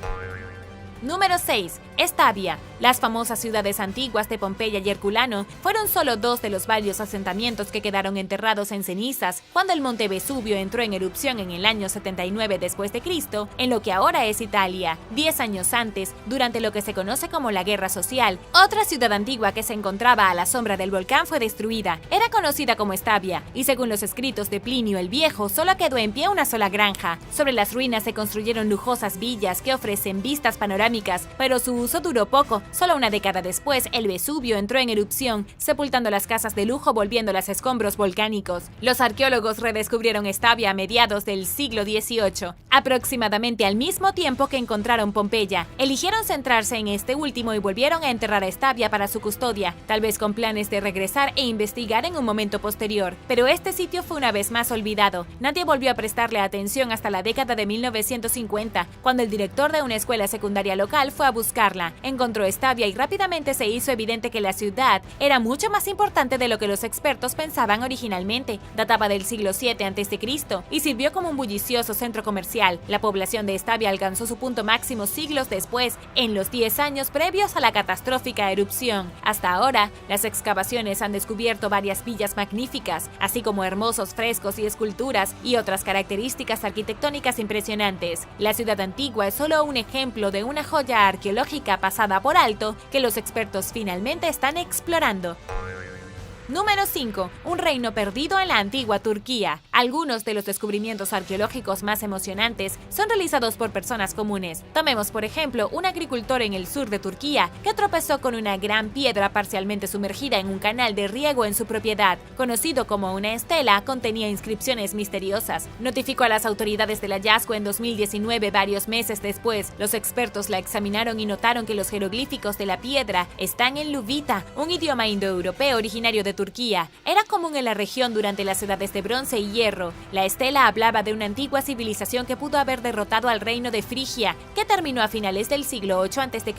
B: Número 6. Estavia. Las famosas ciudades antiguas de Pompeya y Herculano fueron solo dos de los varios asentamientos que quedaron enterrados en cenizas cuando el monte Vesubio entró en erupción en el año 79 después de Cristo, en lo que ahora es Italia. 10 años antes, durante lo que se conoce como la Guerra Social, otra ciudad antigua que se encontraba a la sombra del volcán fue destruida. Era conocida como Estavia, y según los escritos de Plinio el Viejo, solo quedó en pie una sola granja. Sobre las ruinas se construyeron lujosas villas que ofrecen vistas panorámicas, pero su uso duró poco. Solo una década después, el Vesubio entró en erupción, sepultando las casas de lujo, volviéndolas escombros volcánicos. Los arqueólogos redescubrieron Estavia a mediados del siglo XVIII, aproximadamente al mismo tiempo que encontraron Pompeya. Eligieron centrarse en este último y volvieron a enterrar a Estavia para su custodia, tal vez con planes de regresar e investigar en un momento posterior. Pero este sitio fue una vez más olvidado. Nadie volvió a prestarle atención hasta la década de 1950, cuando el director de una escuela secundaria local fue a buscarla. Encontró Estavia y rápidamente se hizo evidente que la ciudad era mucho más importante de lo que los expertos pensaban originalmente. Databa del siglo VII a.C. y sirvió como un bullicioso centro comercial. La población de Estavia alcanzó su punto máximo siglos después, en los 10 años previos a la catastrófica erupción. Hasta ahora, las excavaciones han descubierto varias villas magníficas, así como hermosos frescos y esculturas y otras características arquitectónicas impresionantes. La ciudad antigua es solo un ejemplo de una joya arqueológica pasada por alto que los expertos finalmente están explorando. Número 5. Un reino perdido en la antigua Turquía. Algunos de los descubrimientos arqueológicos más emocionantes son realizados por personas comunes. Tomemos, por ejemplo, un agricultor en el sur de Turquía que tropezó con una gran piedra parcialmente sumergida en un canal de riego en su propiedad. Conocido como una estela, contenía inscripciones misteriosas. Notificó a las autoridades del hallazgo en 2019, varios meses después. Los expertos la examinaron y notaron que los jeroglíficos de la piedra están en luvita, un idioma indoeuropeo originario de Turquía. Era común en la región durante las edades de bronce y hierro. La estela hablaba de una antigua civilización que pudo haber derrotado al reino de Frigia, que terminó a finales del siglo VIII a.C.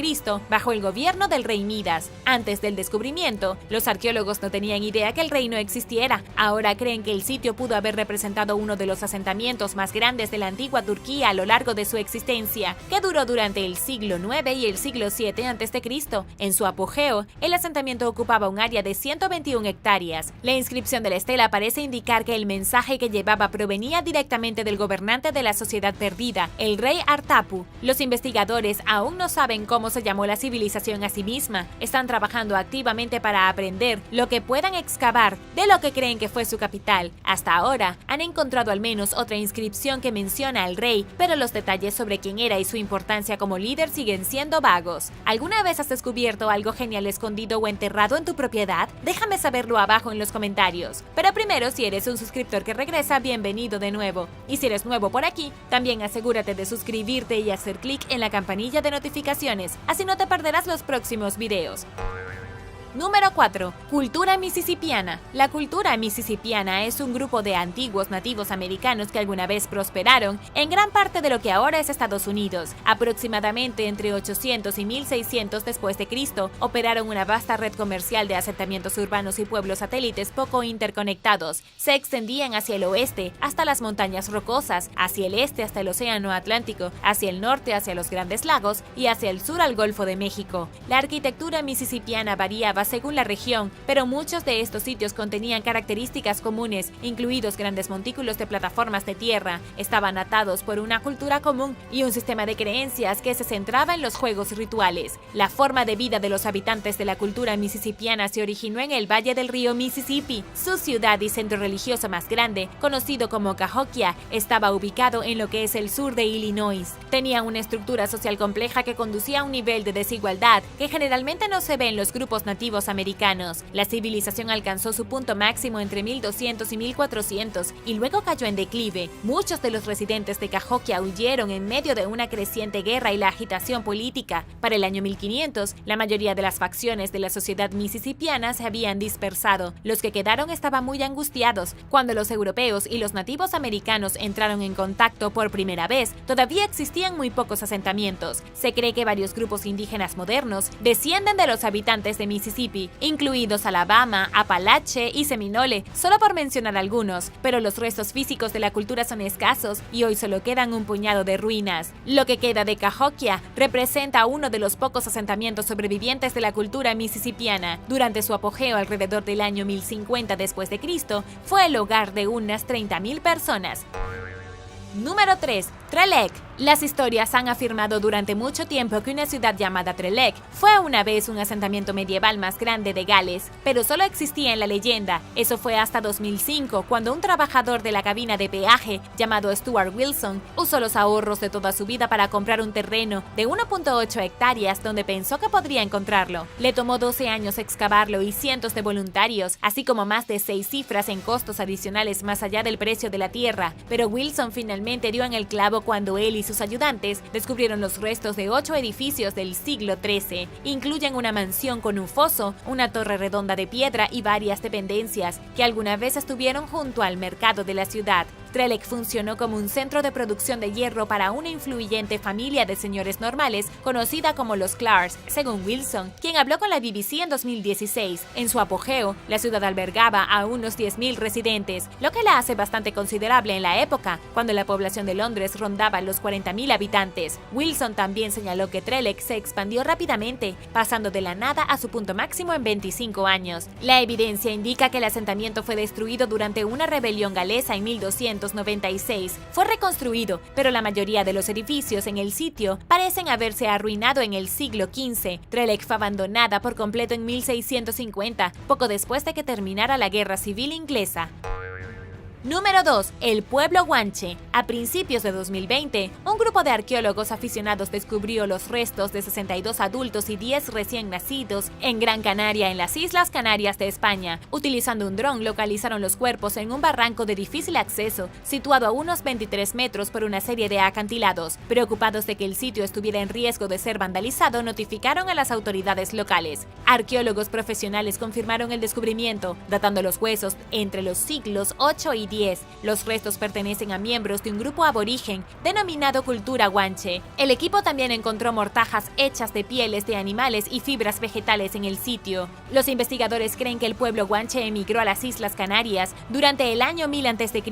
B: bajo el gobierno del rey Midas. Antes del descubrimiento, los arqueólogos no tenían idea que el reino existiera. Ahora creen que el sitio pudo haber representado uno de los asentamientos más grandes de la antigua Turquía a lo largo de su existencia, que duró durante el siglo IX y el siglo VII a.C. En su apogeo, el asentamiento ocupaba un área de 121 hectáreas. La inscripción de la estela parece indicar que el mensaje que llevaba provenía directamente del gobernante de la sociedad perdida, el rey Artapu. Los investigadores aún no saben cómo se llamó la civilización a sí misma. Están trabajando activamente para aprender lo que puedan excavar de lo que creen que fue su capital. Hasta ahora, han encontrado al menos otra inscripción que menciona al rey, pero los detalles sobre quién era y su importancia como líder siguen siendo vagos. ¿Alguna vez has descubierto algo genial escondido o enterrado en tu propiedad? Déjame saberlo abajo en los comentarios. Pero primero, si eres un suscriptor que regresa, bienvenido de nuevo. Y si eres nuevo por aquí, también asegúrate de suscribirte y hacer clic en la campanilla de notificaciones, así no te perderás los próximos videos. Número 4. Cultura misisipiana. La cultura misisipiana es un grupo de antiguos nativos americanos que alguna vez prosperaron en gran parte de lo que ahora es Estados Unidos. Aproximadamente entre 800 y 1600 después de Cristo, operaron una vasta red comercial de asentamientos urbanos y pueblos satélites poco interconectados. Se extendían hacia el oeste hasta las montañas rocosas, hacia el este hasta el océano Atlántico, hacia el norte hacia los grandes lagos y hacia el sur al Golfo de México. La arquitectura misisipiana variaba según la región, pero muchos de estos sitios contenían características comunes, incluidos grandes montículos de plataformas de tierra. Estaban atados por una cultura común y un sistema de creencias que se centraba en los juegos rituales. La forma de vida de los habitantes de la cultura misisipiana se originó en el valle del río Mississippi. Su ciudad y centro religioso más grande, conocido como Cahokia, estaba ubicado en lo que es el sur de Illinois. Tenía una estructura social compleja que conducía a un nivel de desigualdad que generalmente no se ve en los grupos nativos americanos. La civilización alcanzó su punto máximo entre 1200 y 1400 y luego cayó en declive. Muchos de los residentes de Cahokia huyeron en medio de una creciente guerra y la agitación política. Para el año 1500, la mayoría de las facciones de la sociedad misisipiana se habían dispersado. Los que quedaron estaban muy angustiados. Cuando los europeos y los nativos americanos entraron en contacto por primera vez, todavía existían muy pocos asentamientos. Se cree que varios grupos indígenas modernos descienden de los habitantes de Mississippi, incluidos Alabama, Apalache y Seminole, solo por mencionar algunos, pero los restos físicos de la cultura son escasos y hoy solo quedan un puñado de ruinas. Lo que queda de Cahokia representa uno de los pocos asentamientos sobrevivientes de la cultura misisipiana. Durante su apogeo alrededor del año 1050 después de Cristo, fue el hogar de unas 30,000 personas. Número 3. Trelec. Las historias han afirmado durante mucho tiempo que una ciudad llamada Trelec fue una vez un asentamiento medieval más grande de Gales, pero solo existía en la leyenda. Eso fue hasta 2005, cuando un trabajador de la cabina de peaje, llamado Stuart Wilson, usó los ahorros de toda su vida para comprar un terreno de 1.8 hectáreas donde pensó que podría encontrarlo. Le tomó 12 años excavarlo y cientos de voluntarios, así como más de 6 cifras en costos adicionales más allá del precio de la tierra, pero Wilson finalmente dio en el clavo cuando él y sus ayudantes descubrieron los restos de 8 edificios del siglo XIII. Incluyen una mansión con un foso, una torre redonda de piedra y varias dependencias que alguna vez estuvieron junto al mercado de la ciudad. Trelec funcionó como un centro de producción de hierro para una influyente familia de señores normales conocida como los Clarks, según Wilson, quien habló con la BBC en 2016. En su apogeo, la ciudad albergaba a unos 10,000 residentes, lo que la hace bastante considerable en la época, cuando la población de Londres rondaba los 40,000 habitantes. Wilson también señaló que Trelec se expandió rápidamente, pasando de la nada a su punto máximo en 25 años. La evidencia indica que el asentamiento fue destruido durante una rebelión galesa en 1296. Fue reconstruido, pero la mayoría de los edificios en el sitio parecen haberse arruinado en el siglo XV. Trelec fue abandonada por completo en 1650, poco después de que terminara la Guerra Civil Inglesa. Número 2. El pueblo guanche. A principios de 2020, un grupo de arqueólogos aficionados descubrió los restos de 62 adultos y 10 recién nacidos en Gran Canaria, en las Islas Canarias de España. Utilizando un dron, localizaron los cuerpos en un barranco de difícil acceso, situado a unos 23 metros por una serie de acantilados. Preocupados de que el sitio estuviera en riesgo de ser vandalizado, notificaron a las autoridades locales. Arqueólogos profesionales confirmaron el descubrimiento, datando los huesos entre los siglos 8 y 10. Los restos pertenecen a miembros de un grupo aborigen denominado Cultura Guanche. El equipo también encontró mortajas hechas de pieles de animales y fibras vegetales en el sitio. Los investigadores creen que el pueblo guanche emigró a las Islas Canarias durante el año 1000 a.C.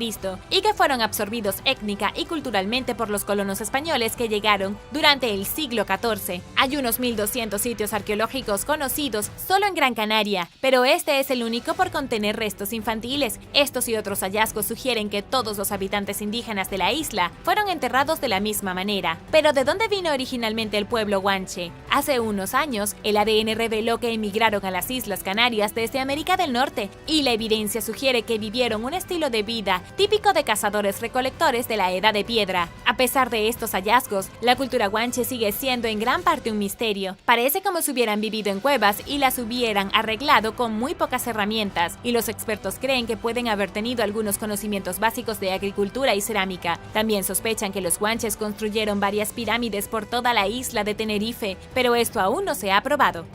B: y que fueron absorbidos étnica y culturalmente por los colonos españoles que llegaron durante el siglo XIV. Hay unos 1200 sitios arqueológicos conocidos solo en Gran Canaria, pero este es el único por contener restos infantiles. Estos y otros hallazgos sugieren que todos los habitantes indígenas de la isla fueron enterrados de la misma manera. Pero ¿de dónde vino originalmente el pueblo guanche? Hace unos años, el ADN reveló que emigraron a las Islas Canarias desde América del Norte, y la evidencia sugiere que vivieron un estilo de vida típico de cazadores-recolectores de la Edad de Piedra. A pesar de estos hallazgos, la cultura guanche sigue siendo en gran parte un misterio. Parece como si hubieran vivido en cuevas y las hubieran arreglado con muy pocas herramientas, y los expertos creen que pueden haber tenido algunos conocimientos básicos de agricultura y cerámica. También sospechan que los guanches construyeron varias pirámides por toda la isla de Tenerife, pero esto aún no se ha probado.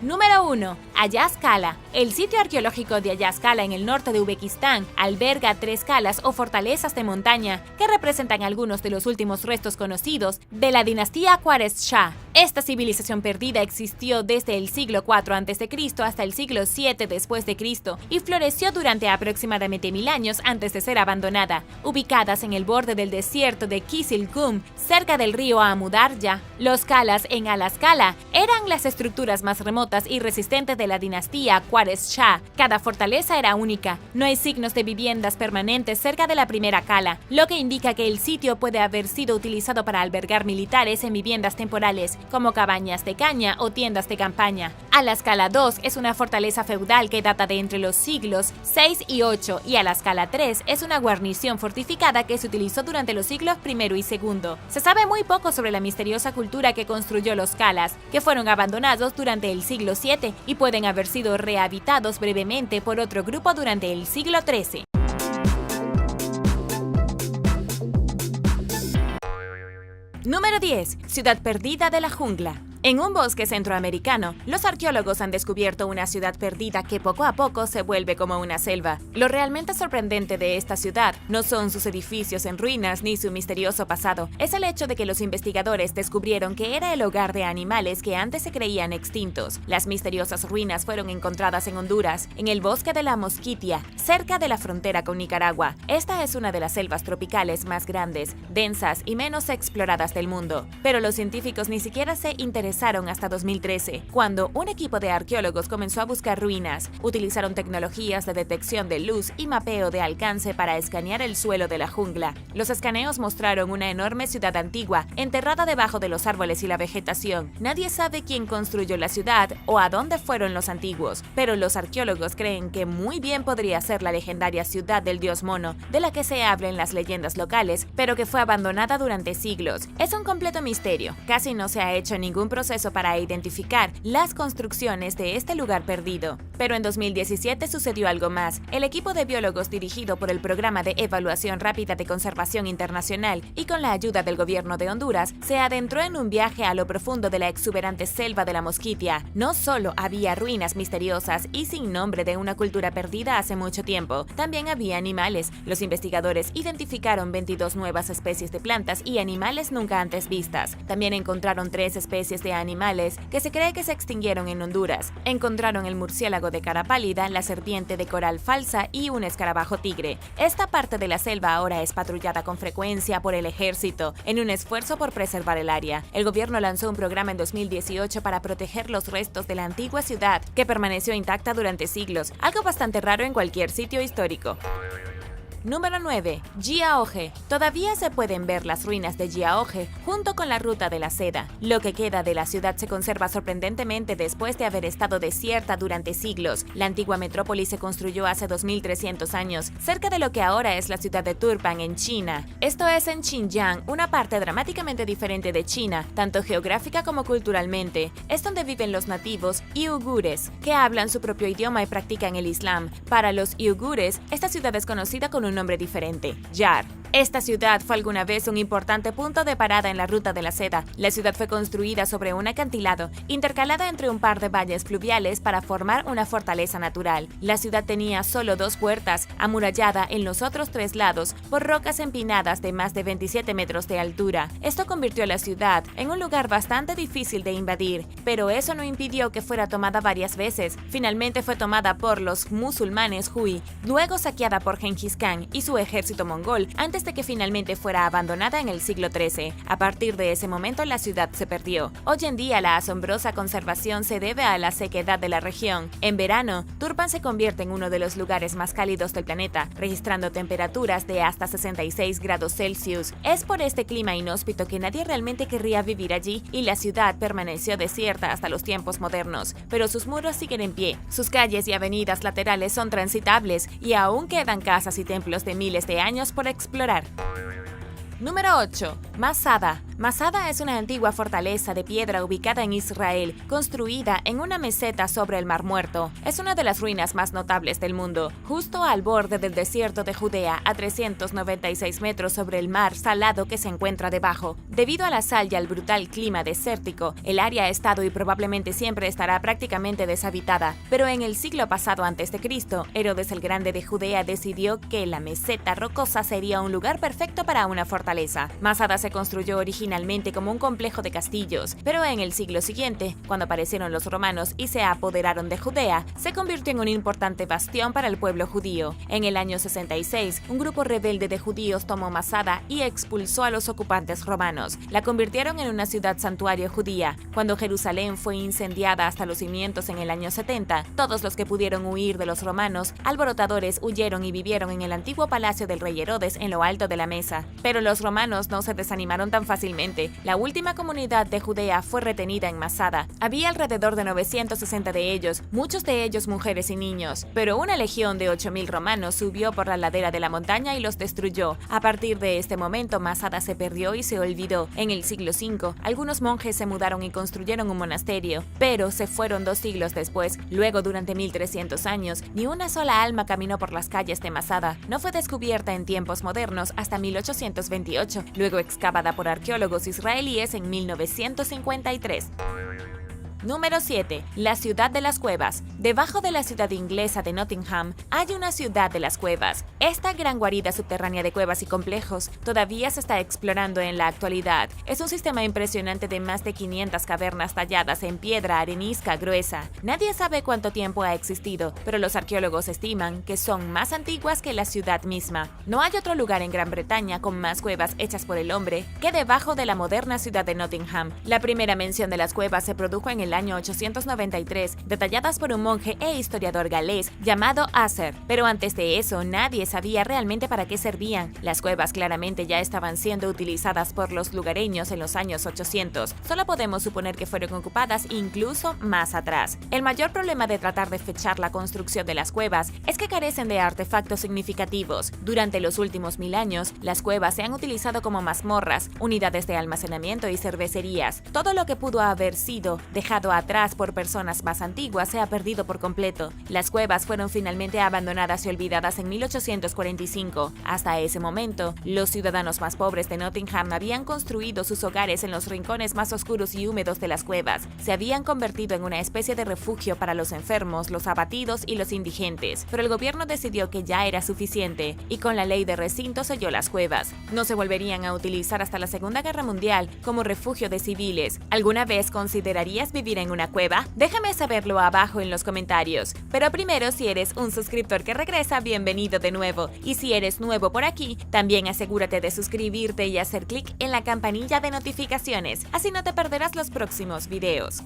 B: Número 1. Ayaz Kala. El sitio arqueológico de Ayaz Kala en el norte de Uzbekistán alberga 3 calas o fortalezas de montaña que representan algunos de los últimos restos conocidos de la dinastía Khwarezm-Shah. Esta civilización perdida existió desde el siglo IV a.C. hasta el siglo VII después de Cristo y floreció durante aproximadamente 1000 años antes de ser abandonada. Ubicadas en el borde del desierto de Kizilkum, cerca del río Amudarya, los calas en Alaskala eran las estructuras más remotas y resistentes de la dinastía Khwarezm-Shah. Cada fortaleza era única. No hay signos de viviendas permanentes cerca de la primera cala, lo que indica que el sitio puede haber sido utilizado para albergar militares en viviendas temporales, como cabañas de caña o tiendas de campaña. Alaskala 2 es una fortaleza feudal que data de entre los siglos 6 y 8 y Alaskala 3 es una guarnición fortificada que se utilizó durante los siglos I y II. Se sabe muy poco sobre la misteriosa cultura que construyó los calas, que fueron abandonados durante el siglo VII y pueden haber sido rehabitados brevemente por otro grupo durante el siglo XIII. Número 10. Ciudad perdida de la jungla. En un bosque centroamericano, los arqueólogos han descubierto una ciudad perdida que poco a poco se vuelve como una selva. Lo realmente sorprendente de esta ciudad no son sus edificios en ruinas ni su misterioso pasado, es el hecho de que los investigadores descubrieron que era el hogar de animales que antes se creían extintos. Las misteriosas ruinas fueron encontradas en Honduras, en el bosque de la Mosquitia, cerca de la frontera con Nicaragua. Esta es una de las selvas tropicales más grandes, densas y menos exploradas del mundo. Pero los científicos ni siquiera se interesaron hasta 2013, cuando un equipo de arqueólogos comenzó a buscar ruinas. Utilizaron tecnologías de detección de luz y mapeo de alcance para escanear el suelo de la jungla. Los escaneos mostraron una enorme ciudad antigua, enterrada debajo de los árboles y la vegetación. Nadie sabe quién construyó la ciudad o a dónde fueron los antiguos, pero los arqueólogos creen que muy bien podría ser la legendaria ciudad del dios mono, de la que se habla en las leyendas locales, pero que fue abandonada durante siglos. Es un completo misterio. Casi no se ha hecho ningún proceso para identificar las construcciones de este lugar perdido. Pero en 2017 sucedió algo más. El equipo de biólogos dirigido por el Programa de Evaluación Rápida de Conservación Internacional y con la ayuda del gobierno de Honduras, se adentró en un viaje a lo profundo de la exuberante selva de la Mosquitia. No solo había ruinas misteriosas y sin nombre de una cultura perdida hace mucho tiempo, también había animales. Los investigadores identificaron 22 nuevas especies de plantas y animales nunca antes vistas. También encontraron 3 especies de animales que se cree que se extinguieron en Honduras. Encontraron el murciélago de cara pálida, la serpiente de coral falsa y un escarabajo tigre. Esta parte de la selva ahora es patrullada con frecuencia por el ejército, en un esfuerzo por preservar el área. El gobierno lanzó un programa en 2018 para proteger los restos de la antigua ciudad, que permaneció intacta durante siglos, algo bastante raro en cualquier sitio histórico. Número 9. Jiaohe. Todavía se pueden ver las ruinas de Jiaohe junto con la ruta de la seda. Lo que queda de la ciudad se conserva sorprendentemente después de haber estado desierta durante siglos. La antigua metrópoli se construyó hace 2300 años, cerca de lo que ahora es la ciudad de Turpan en China. Esto es en Xinjiang, una parte dramáticamente diferente de China, tanto geográfica como culturalmente. Es donde viven los nativos uigures, que hablan su propio idioma y practican el Islam. Para los uigures, esta ciudad es conocida con un nombre diferente, Yar. Esta ciudad fue alguna vez un importante punto de parada en la ruta de la seda. La ciudad fue construida sobre un acantilado, intercalada entre un par de valles fluviales para formar una fortaleza natural. La ciudad tenía solo 2 puertas, amurallada en los otros 3 lados por rocas empinadas de más de 27 metros de altura. Esto convirtió a la ciudad en un lugar bastante difícil de invadir, pero eso no impidió que fuera tomada varias veces. Finalmente fue tomada por los musulmanes Hui, luego saqueada por Genghis Khan y su ejército mongol, antes de que finalmente fuera abandonada en el siglo XIII. A partir de ese momento la ciudad se perdió. Hoy en día la asombrosa conservación se debe a la sequedad de la región. En verano, Turpan se convierte en uno de los lugares más cálidos del planeta, registrando temperaturas de hasta 66 grados Celsius. Es por este clima inhóspito que nadie realmente querría vivir allí y la ciudad permaneció desierta hasta los tiempos modernos, pero sus muros siguen en pie. Sus calles y avenidas laterales son transitables y aún quedan casas y templos de miles de años por explorar. Número 8. Masada. Masada es una antigua fortaleza de piedra ubicada en Israel, construida en una meseta sobre el Mar Muerto. Es una de las ruinas más notables del mundo, justo al borde del desierto de Judea, a 396 metros sobre el mar salado que se encuentra debajo. Debido a la sal y al brutal clima desértico, el área ha estado y probablemente siempre estará prácticamente deshabitada. Pero en el siglo pasado a.C., Herodes el Grande de Judea decidió que la meseta rocosa sería un lugar perfecto para una fortaleza. Masada se construyó originalmente como un complejo de castillos, pero en el siglo siguiente, cuando aparecieron los romanos y se apoderaron de Judea, se convirtió en un importante bastión para el pueblo judío. En el año 66, un grupo rebelde de judíos tomó Masada y expulsó a los ocupantes romanos. La convirtieron en una ciudad santuario judía. Cuando Jerusalén fue incendiada hasta los cimientos en el año 70, todos los que pudieron huir de los romanos, alborotadores, huyeron y vivieron en el antiguo palacio del rey Herodes en lo alto de la mesa. Pero los romanos no se desanimaron tan fácilmente. La última comunidad de Judea fue retenida en Masada. Había alrededor de 960 de ellos, muchos de ellos mujeres y niños. Pero una legión de 8.000 romanos subió por la ladera de la montaña y los destruyó. A partir de este momento, Masada se perdió y se olvidó. En el siglo V, algunos monjes se mudaron y construyeron un monasterio, pero se fueron 2 siglos después. Luego, durante 1300 años, ni una sola alma caminó por las calles de Masada. No fue descubierta en tiempos modernos hasta 1828, luego excavada por arqueólogos israelíes en 1953. Número 7. La ciudad de las cuevas. Debajo de la ciudad inglesa de Nottingham hay una ciudad de las cuevas. Esta gran guarida subterránea de cuevas y complejos todavía se está explorando en la actualidad. Es un sistema impresionante de más de 500 cavernas talladas en piedra arenisca gruesa. Nadie sabe cuánto tiempo ha existido, pero los arqueólogos estiman que son más antiguas que la ciudad misma. No hay otro lugar en Gran Bretaña con más cuevas hechas por el hombre que debajo de la moderna ciudad de Nottingham. La primera mención de las cuevas se produjo en el año 893, detalladas por un monje e historiador galés llamado Asser, pero antes de eso nadie sabía realmente para qué servían. Las cuevas claramente ya estaban siendo utilizadas por los lugareños en los años 800, solo podemos suponer que fueron ocupadas incluso más atrás. El mayor problema de tratar de fechar la construcción de las cuevas es que carecen de artefactos significativos. Durante los últimos 1000 años, las cuevas se han utilizado como mazmorras, unidades de almacenamiento y cervecerías. Todo lo que pudo haber sido dejado atrás por personas más antiguas se ha perdido por completo. Las cuevas fueron finalmente abandonadas y olvidadas en 1845. Hasta ese momento, los ciudadanos más pobres de Nottingham habían construido sus hogares en los rincones más oscuros y húmedos de las cuevas. Se habían convertido en una especie de refugio para los enfermos, los abatidos y los indigentes. Pero el gobierno decidió que ya era suficiente y con la ley de recinto selló las cuevas. No se volverían a utilizar hasta la Segunda Guerra Mundial como refugio de civiles. ¿Alguna vez considerarías vivir en una cueva? Déjame saberlo abajo en los comentarios. Pero primero, si eres un suscriptor que regresa, bienvenido de nuevo. Y si eres nuevo por aquí, también asegúrate de suscribirte y hacer clic en la campanilla de notificaciones, así no te perderás los próximos videos.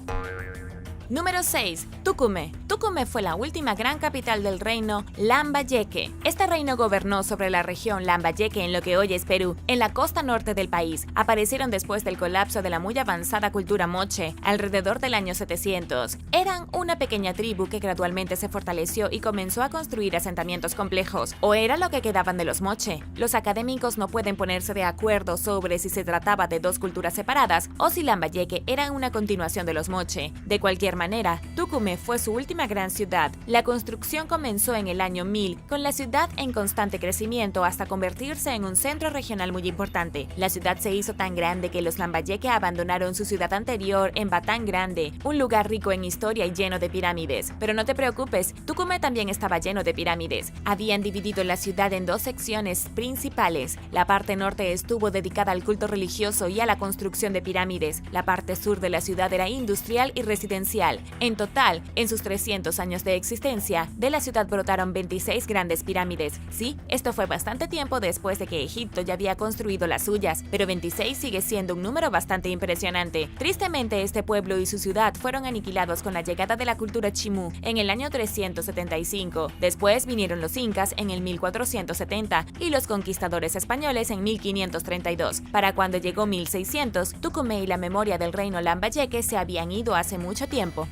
B: Número 6. Tucumé. Tucumé fue la última gran capital del reino Lambayeque. Este reino gobernó sobre la región Lambayeque en lo que hoy es Perú, en la costa norte del país. Aparecieron después del colapso de la muy avanzada cultura moche, alrededor del año 700. Eran una pequeña tribu que gradualmente se fortaleció y comenzó a construir asentamientos complejos, o era lo que quedaban de los moche. Los académicos no pueden ponerse de acuerdo sobre si se trataba de dos culturas separadas o si Lambayeque era una continuación de los moche. De cualquier manera, Tucumé fue su última gran ciudad. La construcción comenzó en el año 1000, con la ciudad en constante crecimiento hasta convertirse en un centro regional muy importante. La ciudad se hizo tan grande que los Lambayeque abandonaron su ciudad anterior en Batán Grande, un lugar rico en historia y lleno de pirámides. Pero no te preocupes, Tucumé también estaba lleno de pirámides. Habían dividido la ciudad en dos secciones principales. La parte norte estuvo dedicada al culto religioso y a la construcción de pirámides. La parte sur de la ciudad era industrial y residencial. En total, en sus 300 años de existencia, de la ciudad brotaron 26 grandes pirámides. Sí, esto fue bastante tiempo después de que Egipto ya había construido las suyas, pero 26 sigue siendo un número bastante impresionante. Tristemente, este pueblo y su ciudad fueron aniquilados con la llegada de la cultura chimú en el año 375. Después vinieron los incas en el 1470 y los conquistadores españoles en 1532. Para cuando llegó 1600, Tucumé y la memoria del reino Lambayeque se habían ido hace mucho tiempo.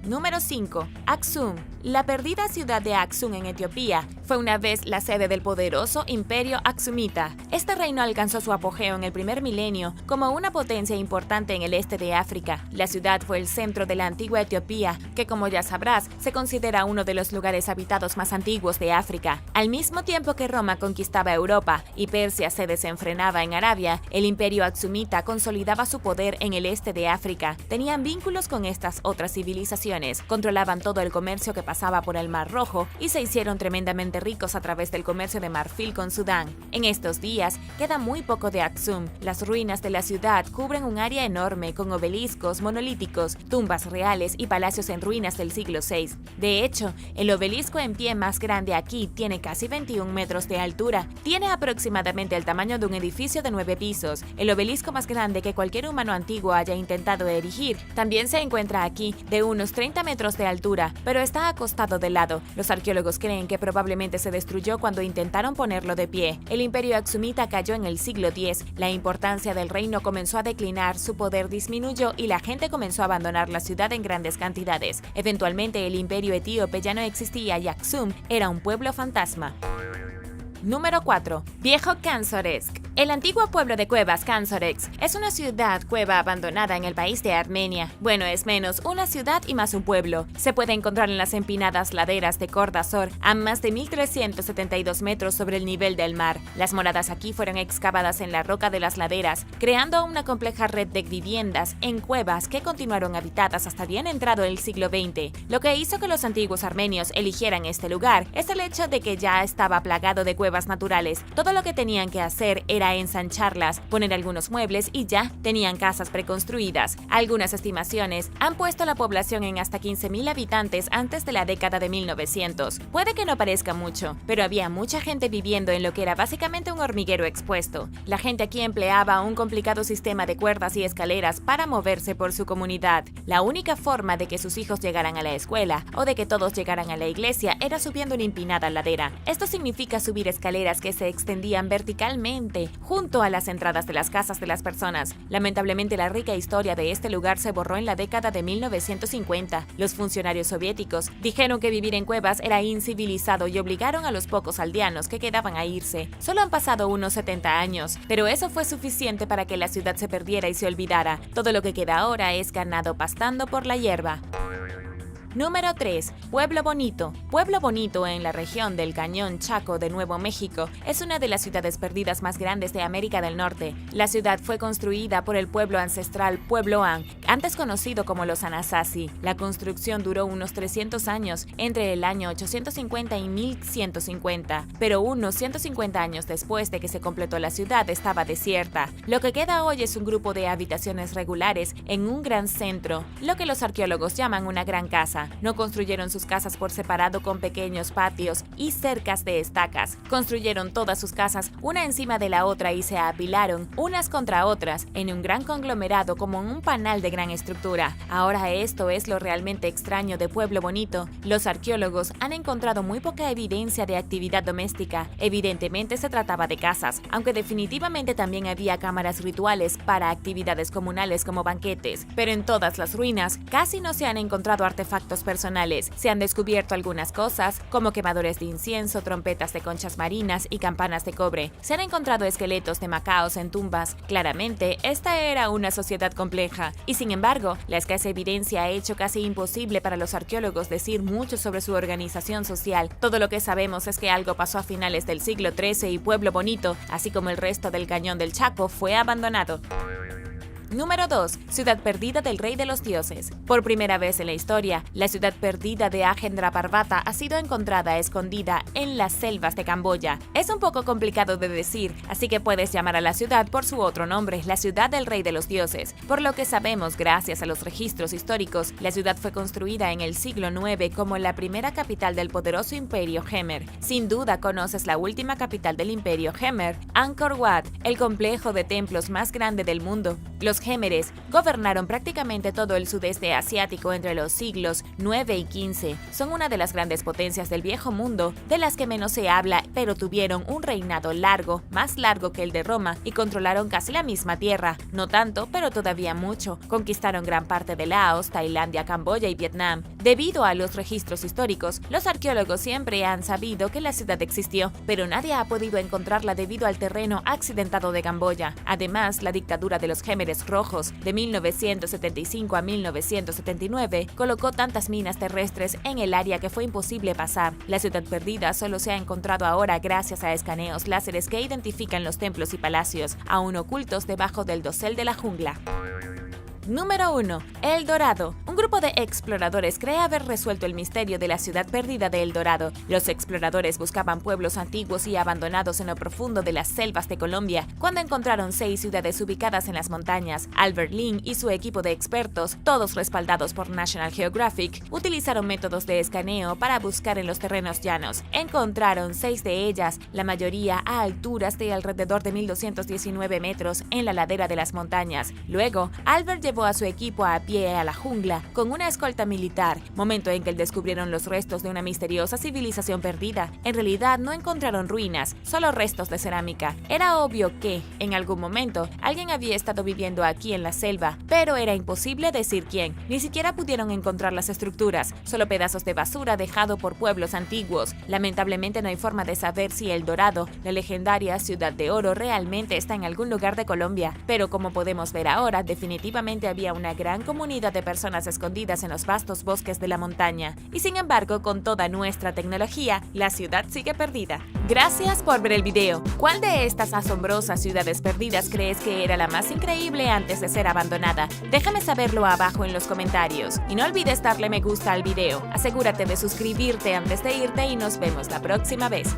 B: Número 5. Aksum. La perdida ciudad de Aksum en Etiopía fue una vez la sede del poderoso imperio aksumita. Este reino alcanzó su apogeo en el primer milenio como una potencia importante en el este de África. La ciudad fue el centro de la antigua Etiopía, que como ya sabrás, se considera uno de los lugares habitados más antiguos de África. Al mismo tiempo que Roma conquistaba Europa y Persia se desenfrenaba en Arabia, el imperio aksumita consolidaba su poder en el este de África. Tenían vínculos con estas otras civilizaciones, controlaban todo el comercio que pasaba por el Mar Rojo y se hicieron tremendamente ricos a través del comercio de marfil con Sudán. En estos días queda muy poco de Aksum. Las ruinas de la ciudad cubren un área enorme con obeliscos monolíticos, tumbas reales y palacios en ruinas del siglo VI. De hecho, el obelisco en pie más grande aquí tiene casi 21 metros de altura. Tiene aproximadamente el tamaño de un edificio de 9 pisos, el obelisco más grande que cualquier humano antiguo haya intentado erigir. También se encuentra aquí, de unos 30 metros de altura, pero está acostado de lado. Los arqueólogos creen que probablemente se destruyó cuando intentaron ponerlo de pie. El imperio aksumita cayó en el siglo X, la importancia del reino comenzó a declinar, su poder disminuyó y la gente comenzó a abandonar la ciudad en grandes cantidades. Eventualmente el imperio etíope ya no existía y Aksum era un pueblo fantasma. Número 4. Viejo Kansoresk. El antiguo pueblo de cuevas Kansoresk es una ciudad-cueva abandonada en el país de Armenia. Bueno, es menos una ciudad y más un pueblo. Se puede encontrar en las empinadas laderas de Kordasor, a más de 1.372 metros sobre el nivel del mar. Las moradas aquí fueron excavadas en la roca de las laderas, creando una compleja red de viviendas en cuevas que continuaron habitadas hasta bien entrado el siglo XX. Lo que hizo que los antiguos armenios eligieran este lugar es el hecho de que ya estaba plagado de cuevas naturales. Todo lo que tenían que hacer era ensancharlas, poner algunos muebles y ya tenían casas preconstruidas. Algunas estimaciones han puesto la población en hasta 15.000 habitantes antes de la década de 1900. Puede que no parezca mucho, pero había mucha gente viviendo en lo que era básicamente un hormiguero expuesto. La gente aquí empleaba un complicado sistema de cuerdas y escaleras para moverse por su comunidad. La única forma de que sus hijos llegaran a la escuela o de que todos llegaran a la iglesia era subiendo una empinada ladera. Esto significa subir escaleras que se extendían verticalmente junto a las entradas de las casas de las personas. Lamentablemente, la rica historia de este lugar se borró en la década de 1950. Los funcionarios soviéticos dijeron que vivir en cuevas era incivilizado y obligaron a los pocos aldeanos que quedaban a irse. Solo han pasado unos 70 años, pero eso fue suficiente para que la ciudad se perdiera y se olvidara. Todo lo que queda ahora es ganado pastando por la hierba. Número 3. Pueblo Bonito. Pueblo Bonito, en la región del Cañón Chaco de Nuevo México, es una de las ciudades perdidas más grandes de América del Norte. La ciudad fue construida por el pueblo ancestral Pueblo An, antes conocido como los Anasazi. La construcción duró unos 300 años, entre el año 850 y 1150, pero unos 150 años después de que se completó la ciudad estaba desierta. Lo que queda hoy es un grupo de habitaciones regulares en un gran centro, lo que los arqueólogos llaman una gran casa. No construyeron sus casas por separado con pequeños patios y cercas de estacas. Construyeron todas sus casas una encima de la otra y se apilaron unas contra otras en un gran conglomerado como en un panal de gran estructura. Ahora esto es lo realmente extraño de Pueblo Bonito. Los arqueólogos han encontrado muy poca evidencia de actividad doméstica. Evidentemente se trataba de casas, aunque definitivamente también había cámaras rituales para actividades comunales como banquetes. Pero en todas las ruinas casi no se han encontrado artefactos personales. Se han descubierto algunas cosas, como quemadores de incienso, trompetas de conchas marinas y campanas de cobre. Se han encontrado esqueletos de macaos en tumbas. Claramente, esta era una sociedad compleja, y sin embargo, la escasa evidencia ha hecho casi imposible para los arqueólogos decir mucho sobre su organización social. Todo lo que sabemos es que algo pasó a finales del siglo XIII y Pueblo Bonito, así como el resto del Cañón del Chaco, fue abandonado. Número 2. Ciudad perdida del Rey de los Dioses. Por primera vez en la historia, la ciudad perdida de Ajendraparvata ha sido encontrada escondida en las selvas de Camboya. Es un poco complicado de decir, así que puedes llamar a la ciudad por su otro nombre, la ciudad del Rey de los Dioses. Por lo que sabemos, gracias a los registros históricos, la ciudad fue construida en el siglo IX como la primera capital del poderoso imperio Khmer. Sin duda conoces la última capital del imperio Khmer, Angkor Wat, el complejo de templos más grande del mundo. Los Los Gémeres gobernaron prácticamente todo el sudeste asiático entre los siglos IX y XV. Son una de las grandes potencias del Viejo Mundo, de las que menos se habla, pero tuvieron un reinado largo, más largo que el de Roma, y controlaron casi la misma tierra. No tanto, pero todavía mucho. Conquistaron gran parte de Laos, Tailandia, Camboya y Vietnam. Debido a los registros históricos, los arqueólogos siempre han sabido que la ciudad existió, pero nadie ha podido encontrarla debido al terreno accidentado de Camboya. Además, la dictadura de los Gémeres Rojos de 1975 a 1979 colocó tantas minas terrestres en el área que fue imposible pasar. La ciudad perdida solo se ha encontrado ahora gracias a escaneos láseres que identifican los templos y palacios, aún ocultos debajo del dosel de la jungla. Número 1. El Dorado. Un grupo de exploradores cree haber resuelto el misterio de la ciudad perdida de El Dorado. Los exploradores buscaban pueblos antiguos y abandonados en lo profundo de las selvas de Colombia, cuando encontraron 6 ciudades ubicadas en las montañas. Albert Lin y su equipo de expertos, todos respaldados por National Geographic, utilizaron métodos de escaneo para buscar en los terrenos llanos. Encontraron 6 de ellas, la mayoría a alturas de alrededor de 1219 metros en la ladera de las montañas. Luego, Albert llevó a su equipo a pie a la jungla con una escolta militar, momento en que descubrieron los restos de una misteriosa civilización perdida. En realidad no encontraron ruinas, solo restos de cerámica. Era obvio que, en algún momento, alguien había estado viviendo aquí en la selva, pero era imposible decir quién. Ni siquiera pudieron encontrar las estructuras, solo pedazos de basura dejado por pueblos antiguos. Lamentablemente no hay forma de saber si El Dorado, la legendaria Ciudad de Oro, realmente está en algún lugar de Colombia, pero como podemos ver ahora, definitivamente había una gran comunidad de personas escondidas en los vastos bosques de la montaña. Y sin embargo, con toda nuestra tecnología, la ciudad sigue perdida. Gracias por ver el video. ¿Cuál de estas asombrosas ciudades perdidas crees que era la más increíble antes de ser abandonada? Déjame saberlo abajo en los comentarios. Y no olvides darle me gusta al video. Asegúrate de suscribirte antes de irte y nos vemos la próxima vez.